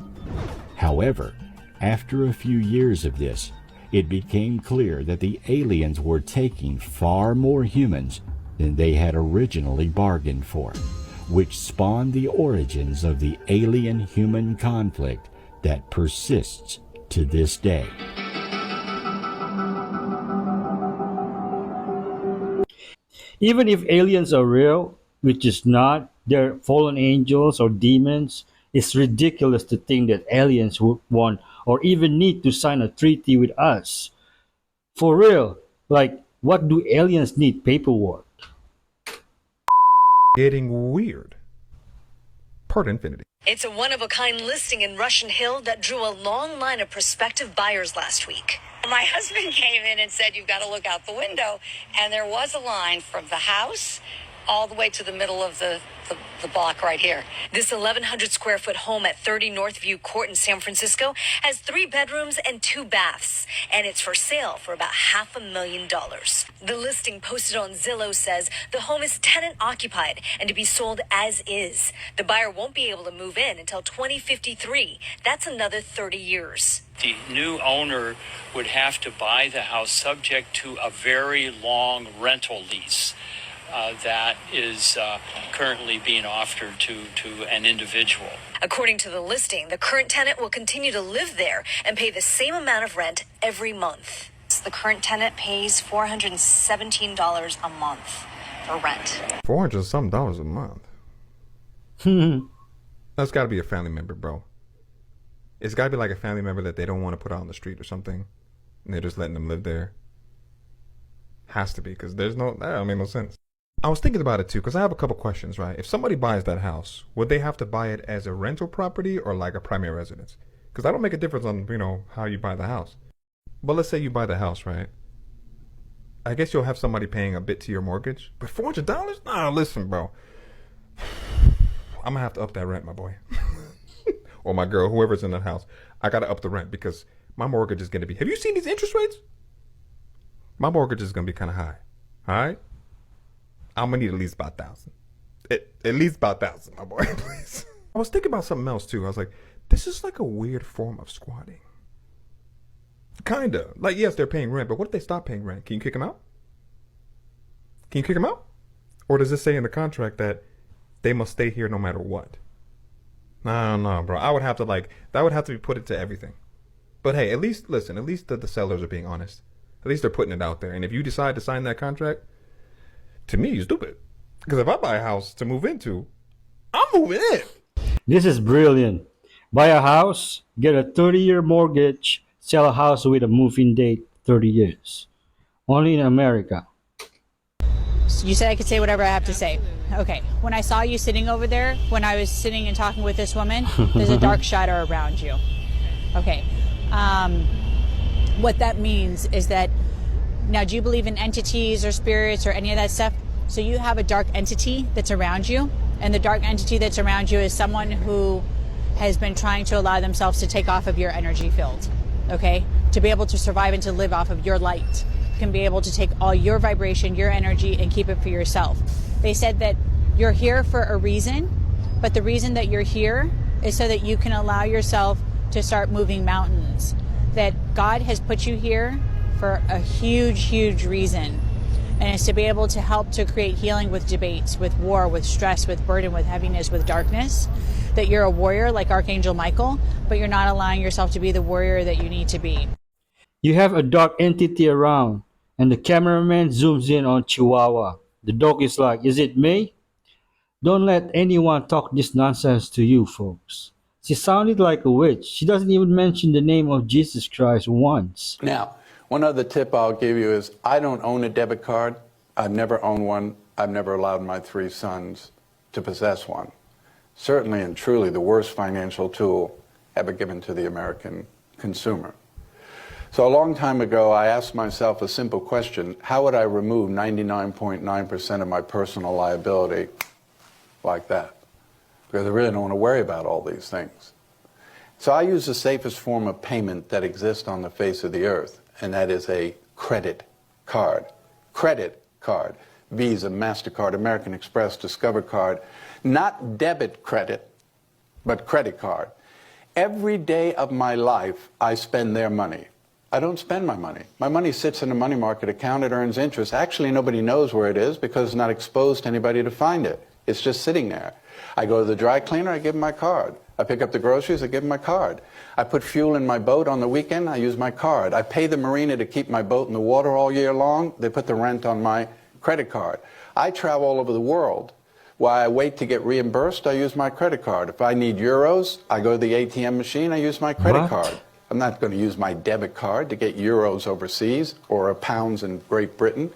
However, after a few years of this, it became clear that the aliens were taking far more humans than they had originally bargained for, which spawned the origins of the alien-human conflict that persists to this day. Even if aliens are real, which is not, they're fallen angels or demons, it's ridiculous to think that aliens would want or even need to sign a treaty with us. For real, like, what do aliens need paperwork? Getting weird. Part infinity. It's a one-of-a-kind listing in Russian Hill that drew a long line of prospective buyers last week. My husband came in and said, you've got to look out the window. And there was a line from the house all the way to the middle of the block right here. This 1,100 square foot home at 30 Northview Court in San Francisco has 3 bedrooms and 2 baths, and it's for sale for about $500,000. The listing posted on Zillow says the home is tenant occupied and to be sold as is. The buyer won't be able to move in until 2053. That's another 30 years. The new owner would have to buy the house subject to a very long rental lease. That is currently being offered to an individual. According to the listing, the current tenant will continue to live there and pay the same amount of rent every month. The current tenant pays $417 a month for rent. $400 something a month. That's got to be a family member, bro. It's got to be like a family member that they don't want to put out on the street or something, and they're just letting them live there. Has to be, because that don't make no sense. I was thinking about it too, because I have a couple questions, right? If somebody buys that house, would they have to buy it as a rental property or like a primary residence? Because that don't make a difference on, how you buy the house. But let's say you buy the house, right? I guess you'll have somebody paying a bit to your mortgage. But $400? Nah, listen, bro. I'm going to have to up that rent, my boy. Or my girl, whoever's in the house. I got to up the rent because my mortgage is going to be... Have you seen these interest rates? My mortgage is going to be kind of high. All right? I'm gonna need at least about 1,000. At least about 1,000, my boy, please. I was thinking about something else too. I was like, this is like a weird form of squatting. Kinda. Like, yes, they're paying rent, but what if they stop paying rent? Can you kick them out? Can you kick them out? Or does it say in the contract that they must stay here no matter what? I don't know, bro. That would have to be put into everything. But hey, at least the sellers are being honest. At least they're putting it out there. And if you decide to sign that contract, to me, you're stupid. Because if I buy a house to move into, I'm moving in. This is brilliant. Buy a house, get a 30-year mortgage, sell a house with a move-in date 30 years. Only in America. You said I could say whatever I have to say. Okay. When I saw you sitting over there, when I was sitting and talking with this woman, there's a dark shadow around you. Okay. What that means is that, now, do you believe in entities or spirits or any of that stuff? So you have a dark entity that's around you, and the dark entity that's around you is someone who has been trying to allow themselves to take off of your energy field, okay? To be able to survive and to live off of your light. You can be able to take all your vibration, your energy, and keep it for yourself. They said that you're here for a reason, but the reason that you're here is so that you can allow yourself to start moving mountains. That God has put you here for a huge, huge reason. And it's to be able to help to create healing with debates, with war, with stress, with burden, with heaviness, with darkness. That you're a warrior like Archangel Michael, but you're not allowing yourself to be the warrior that you need to be. You have a dark entity around, and the cameraman zooms in on Chihuahua. The dog is like, is it me? Don't let anyone talk this nonsense to you, folks. She sounded like a witch. She doesn't even mention the name of Jesus Christ once. Now, one other tip I'll give you is I don't own a debit card. I've never owned one. I've never allowed my 3 sons to possess one. Certainly and truly the worst financial tool ever given to the American consumer. So a long time ago, I asked myself a simple question: how would I remove 99.9% of my personal liability like that? Because I really don't want to worry about all these things. So I use the safest form of payment that exists on the face of the earth, and that is a credit card. Credit card. Visa, MasterCard, American Express, Discover card. Not debit credit, but credit card. Every day of my life, I spend their money. I don't spend my money. My money sits in a money market account. It earns interest. Actually, nobody knows where it is because it's not exposed to anybody to find it. It's just sitting there. I go to the dry cleaner, I give them my card. I pick up the groceries, I give them my card. I put fuel in my boat on the weekend, I use my card. I pay the marina to keep my boat in the water all year long. They put the rent on my credit card. I travel all over the world. While I wait to get reimbursed, I use my credit card. If I need euros, I go to the ATM machine, I use my credit card. I'm not going to use my debit card to get euros overseas or pounds in Great Britain.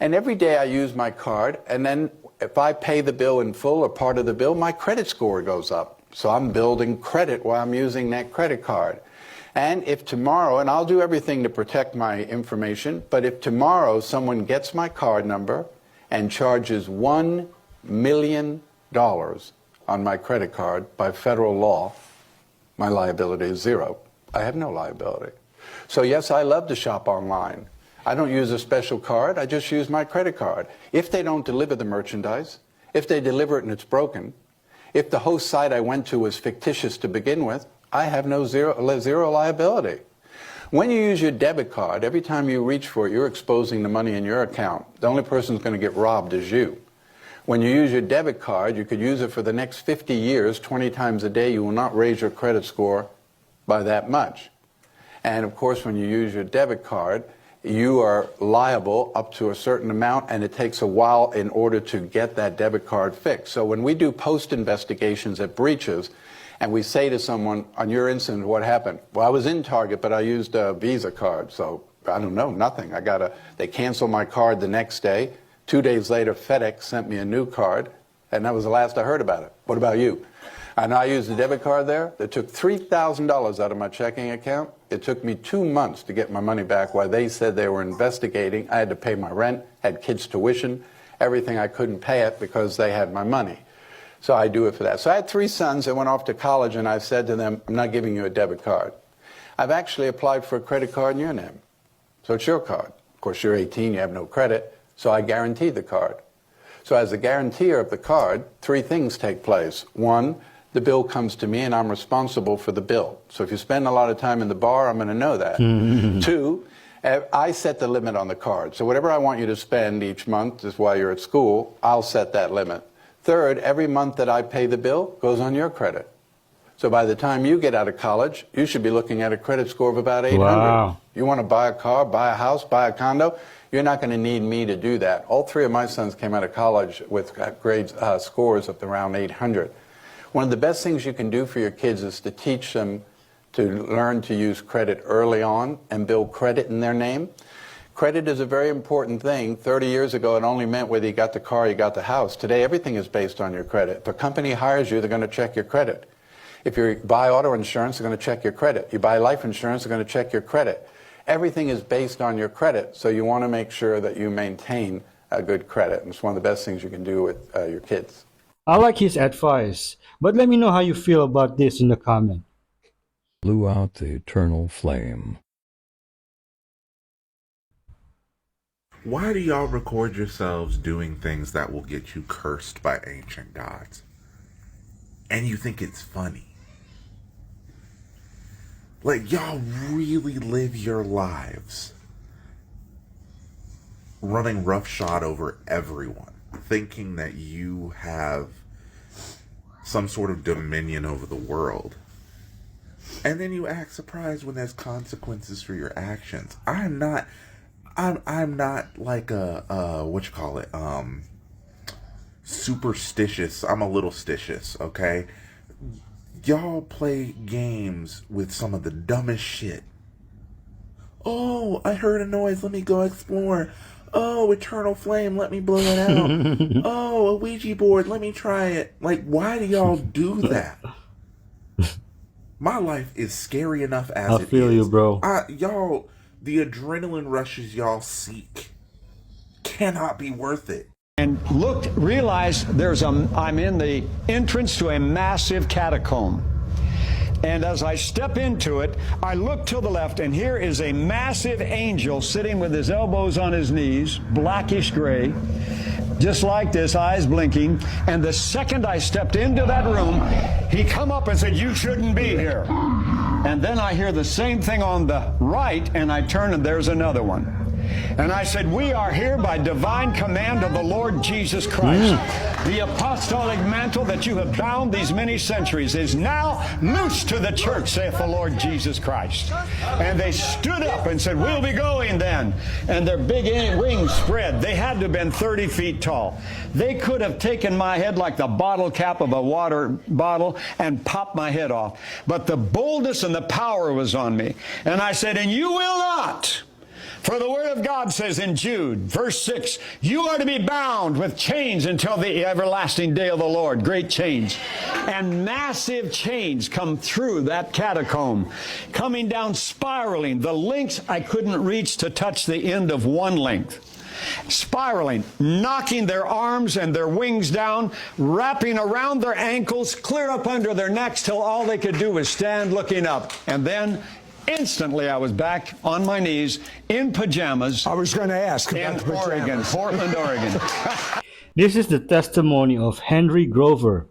And every day I use my card, and then if I pay the bill in full or part of the bill, my credit score goes up. So I'm building credit while I'm using that credit card. And if tomorrow, and I'll do everything to protect my information, but if tomorrow someone gets my card number and charges $1 million on my credit card by federal law, my liability is zero. I have no liability. So yes, I love to shop online. I don't use a special card, I just use my credit card. If they don't deliver the merchandise, if they deliver it and it's broken, if the host site I went to was fictitious to begin with, I have zero liability. When you use your debit card, every time you reach for it, you're exposing the money in your account. The only person who's going to get robbed is you. When you use your debit card, you could use it for the next 50 years, 20 times a day. You will not raise your credit score by that much. And of course, when you use your debit card, you are liable up to a certain amount, and it takes a while in order to get that debit card fixed. So when we do post investigations at breaches, and we say to someone, on your incident, what happened? Well, I was in Target, but I used a Visa card, so I don't know, nothing. They canceled my card the next day. 2 days later, FedEx sent me a new card, and that was the last I heard about it. What about you? And I used a debit card there. They took $3,000 out of my checking account. It took me 2 months to get my money back while they said they were investigating. I had to pay my rent, had kids' tuition, everything. I couldn't pay it because they had my money. So I do it for that. So I had 3 sons that went off to college, and I said to them, I'm not giving you a debit card. I've actually applied for a credit card in your name. So it's your card. Of course, you're 18, you have no credit, so I guaranteed the card. So as a guarantor of the card, 3 things take place. 1, the bill comes to me and I'm responsible for the bill. So if you spend a lot of time in the bar, I'm going to know that. 2, I set the limit on the card. So whatever I want you to spend each month is while you're at school, I'll set that limit. 3rd, every month that I pay the bill goes on your credit. So by the time you get out of college, you should be looking at a credit score of about 800. Wow. You want to buy a car, buy a house, buy a condo, you're not going to need me to do that. All 3 of my sons came out of college with scores of around 800. One of the best things you can do for your kids is to teach them to learn to use credit early on and build credit in their name. Credit is a very important thing. 30 years ago, it only meant whether you got the car or you got the house. Today, everything is based on your credit. If a company hires you, they're going to check your credit. If you buy auto insurance, they're going to check your credit. You buy life insurance, they're going to check your credit. Everything is based on your credit, so you want to make sure that you maintain a good credit. And it's one of the best things you can do with your kids. I like his advice, but let me know how you feel about this in the comment. Blew out the eternal flame. Why do y'all record yourselves doing things that will get you cursed by ancient gods? And you think it's funny? Like, y'all really live your lives running roughshod over everyone, thinking that you have some sort of dominion over the world. And then you act surprised when there's consequences for your actions. I'm not like superstitious. I'm a little stitious, okay? Y'all play games with some of the dumbest shit. Oh, I heard a noise, let me go explore. Oh, eternal flame, let me blow it out. Oh, a Ouija board, let me try it. Like, why do y'all do that? My life is scary enough as it is. I feel you, bro. Y'all, the adrenaline rushes y'all seek cannot be worth it. And realized I'm in the entrance to a massive catacomb. And as I step into it, I look to the left, and here is a massive angel sitting with his elbows on his knees, blackish gray, just like this, eyes blinking. And the second I stepped into that room, he come up and said, "You shouldn't be here." And then I hear the same thing on the right, and I turn, and there's another one. And I said, we are here by divine command of the Lord Jesus Christ. The apostolic mantle that you have bound these many centuries is now loose to the church, saith the Lord Jesus Christ. And they stood up and said, we'll be going then. And their big wings spread. They had to have been 30 feet tall. They could have taken my head like the bottle cap of a water bottle and popped my head off. But the boldness and the power was on me. And I said, and you will not. For the Word of God says in Jude, verse 6, you are to be bound with chains until the everlasting day of the Lord. Great chains. And massive chains come through that catacomb, coming down spiraling. The lengths I couldn't reach to touch the end of one length. Spiraling, knocking their arms and their wings down, wrapping around their ankles, clear up under their necks till all they could do was stand looking up. And then instantly, I was back on my knees in pajamas. I was going to ask in Oregon, Portland, Oregon. This is the testimony of Henry Grover,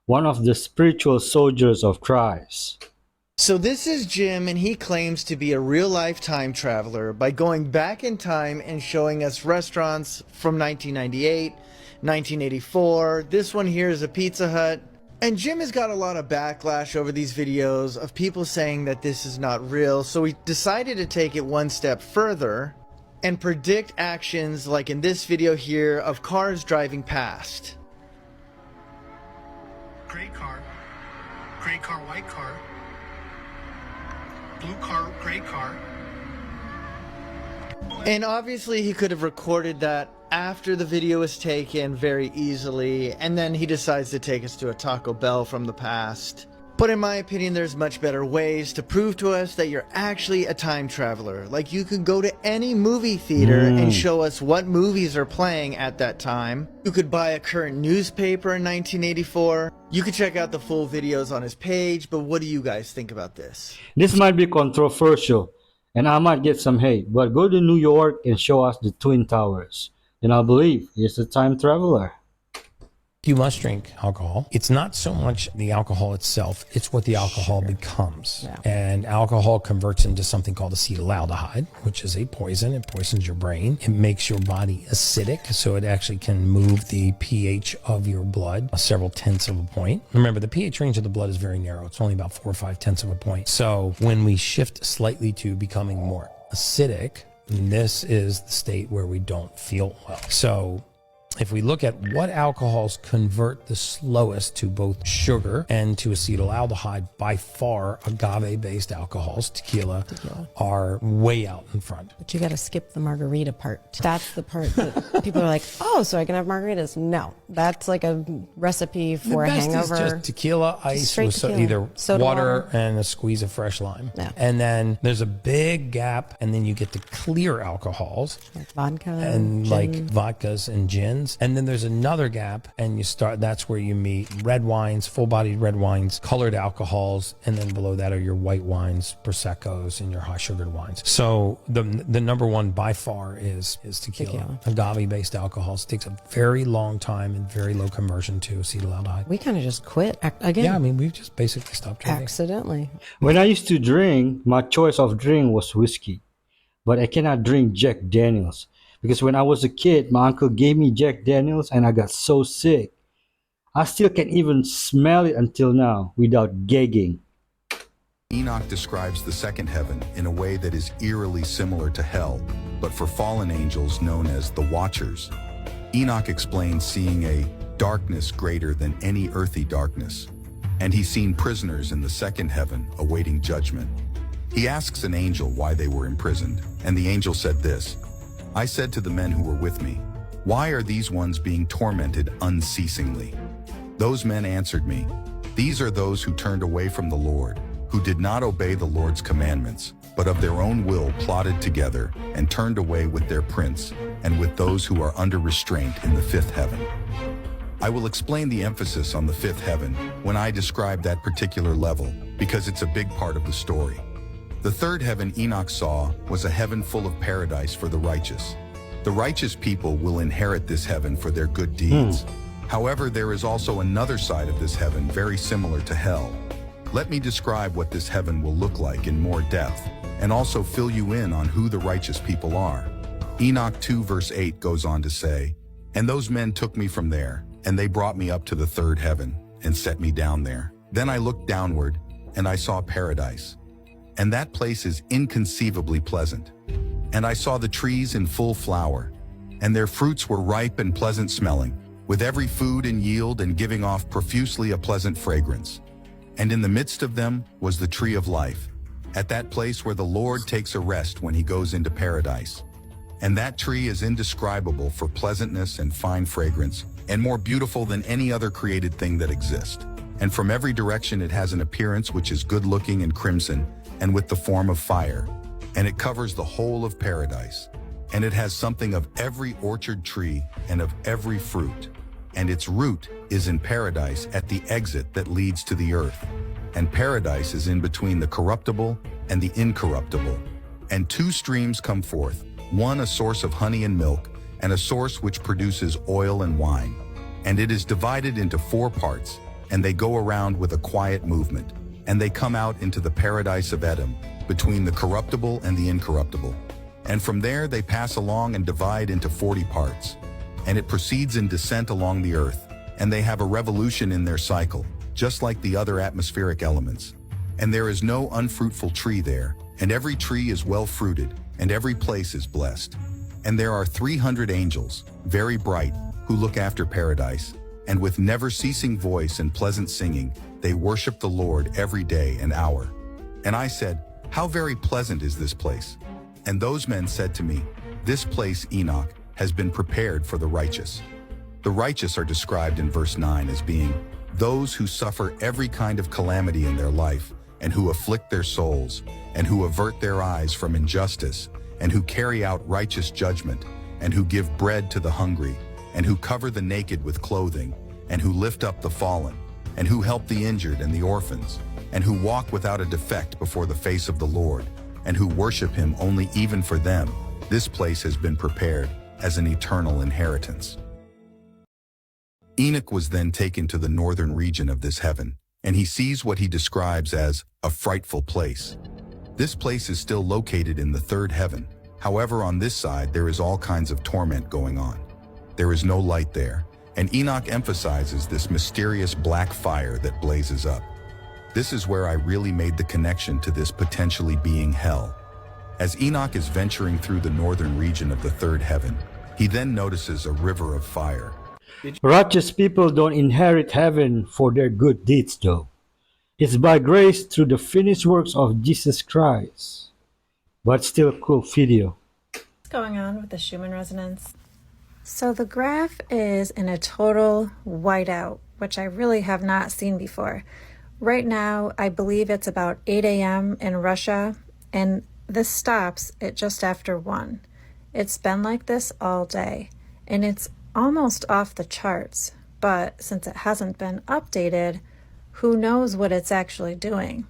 one of the spiritual soldiers of Christ. So this is Jim, and he claims to be a real-life time traveler by going back in time and showing us restaurants from 1998, 1984. This one here is a Pizza Hut. And Jim has got a lot of backlash over these videos of people saying that this is not real, so we decided to take it one step further and predict actions like in this video here of cars driving past. Gray car, white car, blue car, gray car. And obviously he could have recorded that after the video was taken very easily, and then he decides to take us to a Taco Bell from the past. But in my opinion, there's much better ways to prove to us that you're actually a time traveler. Like, you could go to any movie theater and show us what movies are playing at that time. You could buy a current newspaper in 1984. You could check out the full videos on his page, but what do you guys think about this? This might be controversial, and I might get some hate, but go to New York and show us the Twin Towers. Then I'll believe he's a time traveler. You must drink alcohol. It's not so much the alcohol itself, it's what the alcohol becomes. Yeah. And alcohol converts into something called acetaldehyde, which is a poison. It poisons your brain. It makes your body acidic, so it actually can move the pH of your blood several tenths of a point. Remember, the pH range of the blood is very narrow. It's only about 4 or 5 tenths of a point. So when we shift slightly to becoming more acidic, this is the state where we don't feel well. So if we look at what alcohols convert the slowest to both sugar and to acetaldehyde, by far agave-based alcohols, tequila, are way out in front. But you got to skip the margarita part. That's the part that people are like, oh, so I can have margaritas? No, that's like a recipe for a hangover. Is just tequila, ice with tequila. Either Soda water and a squeeze of fresh lime. Yeah. And then there's a big gap, and then you get the clear alcohols. Like vodka. And gin. like vodkas and gins. And then there's another gap, and that's where you meet red wines, full-bodied red wines, colored alcohols, and then below that are your white wines, Proseccos, and your high-sugared wines. So the number one by far is tequila. Agave-based alcohols. It takes a very long time and very low conversion to acetaldehyde. We kind of just quit again. Yeah, I mean, we've just basically stopped drinking. Accidentally. When I used to drink, my choice of drink was whiskey. But I cannot drink Jack Daniels. Because when I was a kid, my uncle gave me Jack Daniels and I got so sick. I still can't even smell it until now without gagging. Enoch describes the second heaven in a way that is eerily similar to hell, but for fallen angels known as the Watchers. Enoch explains seeing a darkness greater than any earthly darkness, and he's seen prisoners in the second heaven awaiting judgment. He asks an angel why they were imprisoned, and the angel said this, I said to the men who were with me, why are these ones being tormented unceasingly? Those men answered me, these are those who turned away from the Lord, who did not obey the Lord's commandments, but of their own will plotted together and turned away with their prince and with those who are under restraint in the fifth heaven. I will explain the emphasis on the fifth heaven when I describe that particular level, because it's a big part of the story. The third heaven Enoch saw was a heaven full of paradise for the righteous. The righteous people will inherit this heaven for their good deeds. However, there is also another side of this heaven very similar to hell. Let me describe what this heaven will look like in more depth, and also fill you in on who the righteous people are. Enoch 2 verse 8 goes on to say, "And those men took me from there, and they brought me up to the third heaven, and set me down there. Then I looked downward, and I saw paradise. And that place is inconceivably pleasant. And I saw the trees in full flower, and their fruits were ripe and pleasant smelling, with every food in yield and giving off profusely a pleasant fragrance. And in the midst of them was the tree of life, at that place where the Lord takes a rest when he goes into paradise. And that tree is indescribable for pleasantness and fine fragrance, and more beautiful than any other created thing that exists. And from every direction it has an appearance which is good-looking and crimson, and with the form of fire. And it covers the whole of paradise. And it has something of every orchard tree and of every fruit. And its root is in paradise at the exit that leads to the earth. And paradise is in between the corruptible and the incorruptible. And two streams come forth, one a source of honey and milk, and a source which produces oil and wine. And it is divided into 4 parts, and they go around with a quiet movement. And they come out into the paradise of Edom, between the corruptible and the incorruptible. And from there they pass along and divide into 40 parts. And it proceeds in descent along the earth, and they have a revolution in their cycle, just like the other atmospheric elements. And there is no unfruitful tree there, and every tree is well fruited, and every place is blessed. And there are 300 angels, very bright, who look after paradise, and with never-ceasing voice and pleasant singing, they worship the Lord every day and hour. And I said, "How very pleasant is this place?" And those men said to me, "This place, Enoch, has been prepared for the righteous." The righteous are described in verse 9 as being those who suffer every kind of calamity in their life, and who afflict their souls, and who avert their eyes from injustice, and who carry out righteous judgment, and who give bread to the hungry, and who cover the naked with clothing, and who lift up the fallen, and who help the injured and the orphans, and who walk without a defect before the face of the Lord, and who worship him only even for them. This place has been prepared as an eternal inheritance. Enoch was then taken to the northern region of this heaven, and he sees what he describes as a frightful place. This place is still located in the third heaven. However, on this side, there is all kinds of torment going on. There is no light there, and Enoch emphasizes this mysterious black fire that blazes up. This is where I really made the connection to this potentially being hell. As Enoch is venturing through the northern region of the third heaven, he then notices a river of fire. Righteous people don't inherit heaven for their good deeds, though. It's by grace through the finished works of Jesus Christ. But still a cool video. What's going on with the Schumann resonance? So the graph is in a total whiteout, which I really have not seen before. Right now, I believe it's about 8 a.m. in Russia, and this stops at just after 1. It's been like this all day, and it's almost off the charts, but since it hasn't been updated, who knows what it's actually doing.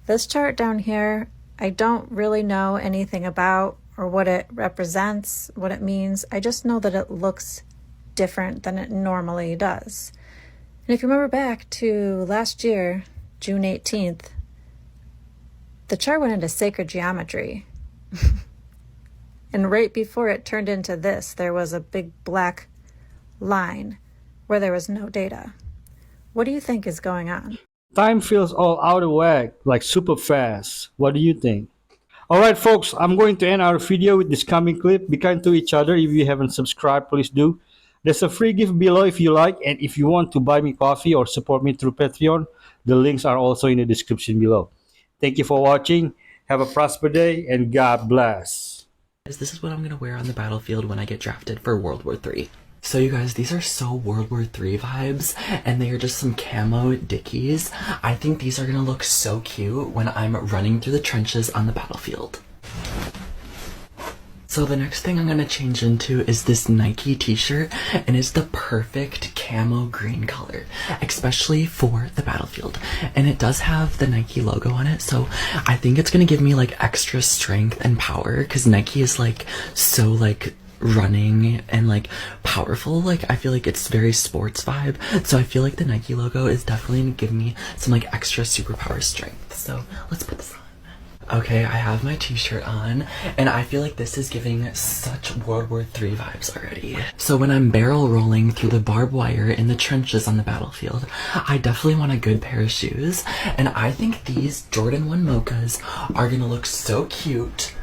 This chart down here, I don't really know anything about or what it represents, what it means. I just know that it looks different than it normally does. And if you remember back to last year, June 18th, the chart went into sacred geometry. And right before it turned into this, there was a big black line where there was no data. What do you think is going on? Time feels all out of whack, like super fast. What do you think? Alright folks, I'm going to end our video with this coming clip. Be kind to each other. If you haven't subscribed, please do. There's a free gift below if you like, and if you want to buy me coffee or support me through Patreon, the links are also in the description below. Thank you for watching. Have a prosperous day, and God bless. This is what I'm going to wear on the battlefield when I get drafted for World War III. So you guys, these are so World War III vibes, and they are just some camo dickies. I think these are going to look so cute when I'm running through the trenches on the battlefield. So the next thing I'm going to change into is this Nike t-shirt, and it's the perfect camo green color, especially for the battlefield. And it does have the Nike logo on it, so I think it's going to give me like extra strength and power, because Nike is like so like running and like powerful. Like I feel like it's very sports vibe, so I feel like the Nike logo is definitely going to give me some like extra superpower strength. So let's put this on. Okay, I have my t-shirt on, and I feel like this is giving such World War III vibes already. So when I'm barrel rolling through the barbed wire in the trenches on the battlefield, I definitely want a good pair of shoes, and I think these Jordan 1 Mochas are gonna look so cute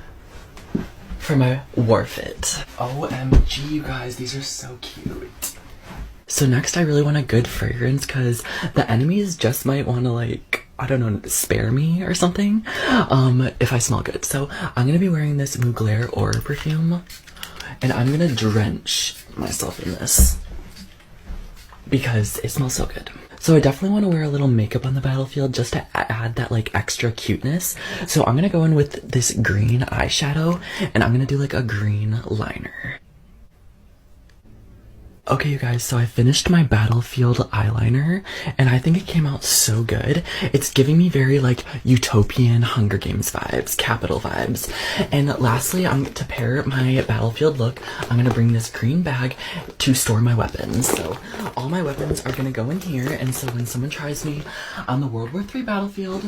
for my war fit. OMG, you guys, these are so cute. So next I really want a good fragrance because the enemies just might want to, like, I don't know, spare me or something if I smell good. So I'm gonna be wearing this Mugler Aura perfume, and I'm gonna drench myself in this because it smells so good. So I definitely want to wear a little makeup on the battlefield just to add that like extra cuteness. So I'm gonna go in with this green eyeshadow, and I'm gonna do like a green liner. Okay, you guys, so I finished my battlefield eyeliner, and I think it came out so good. It's giving me very, like, utopian Hunger Games vibes, Capital vibes. And lastly, to pair my battlefield look, I'm gonna bring this green bag to store my weapons. So all my weapons are gonna go in here, and so when someone tries me on the World War III battlefield,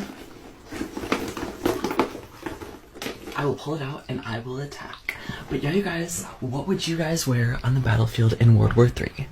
I will pull it out and I will attack. But yeah, you guys, what would you guys wear on the battlefield in World War III?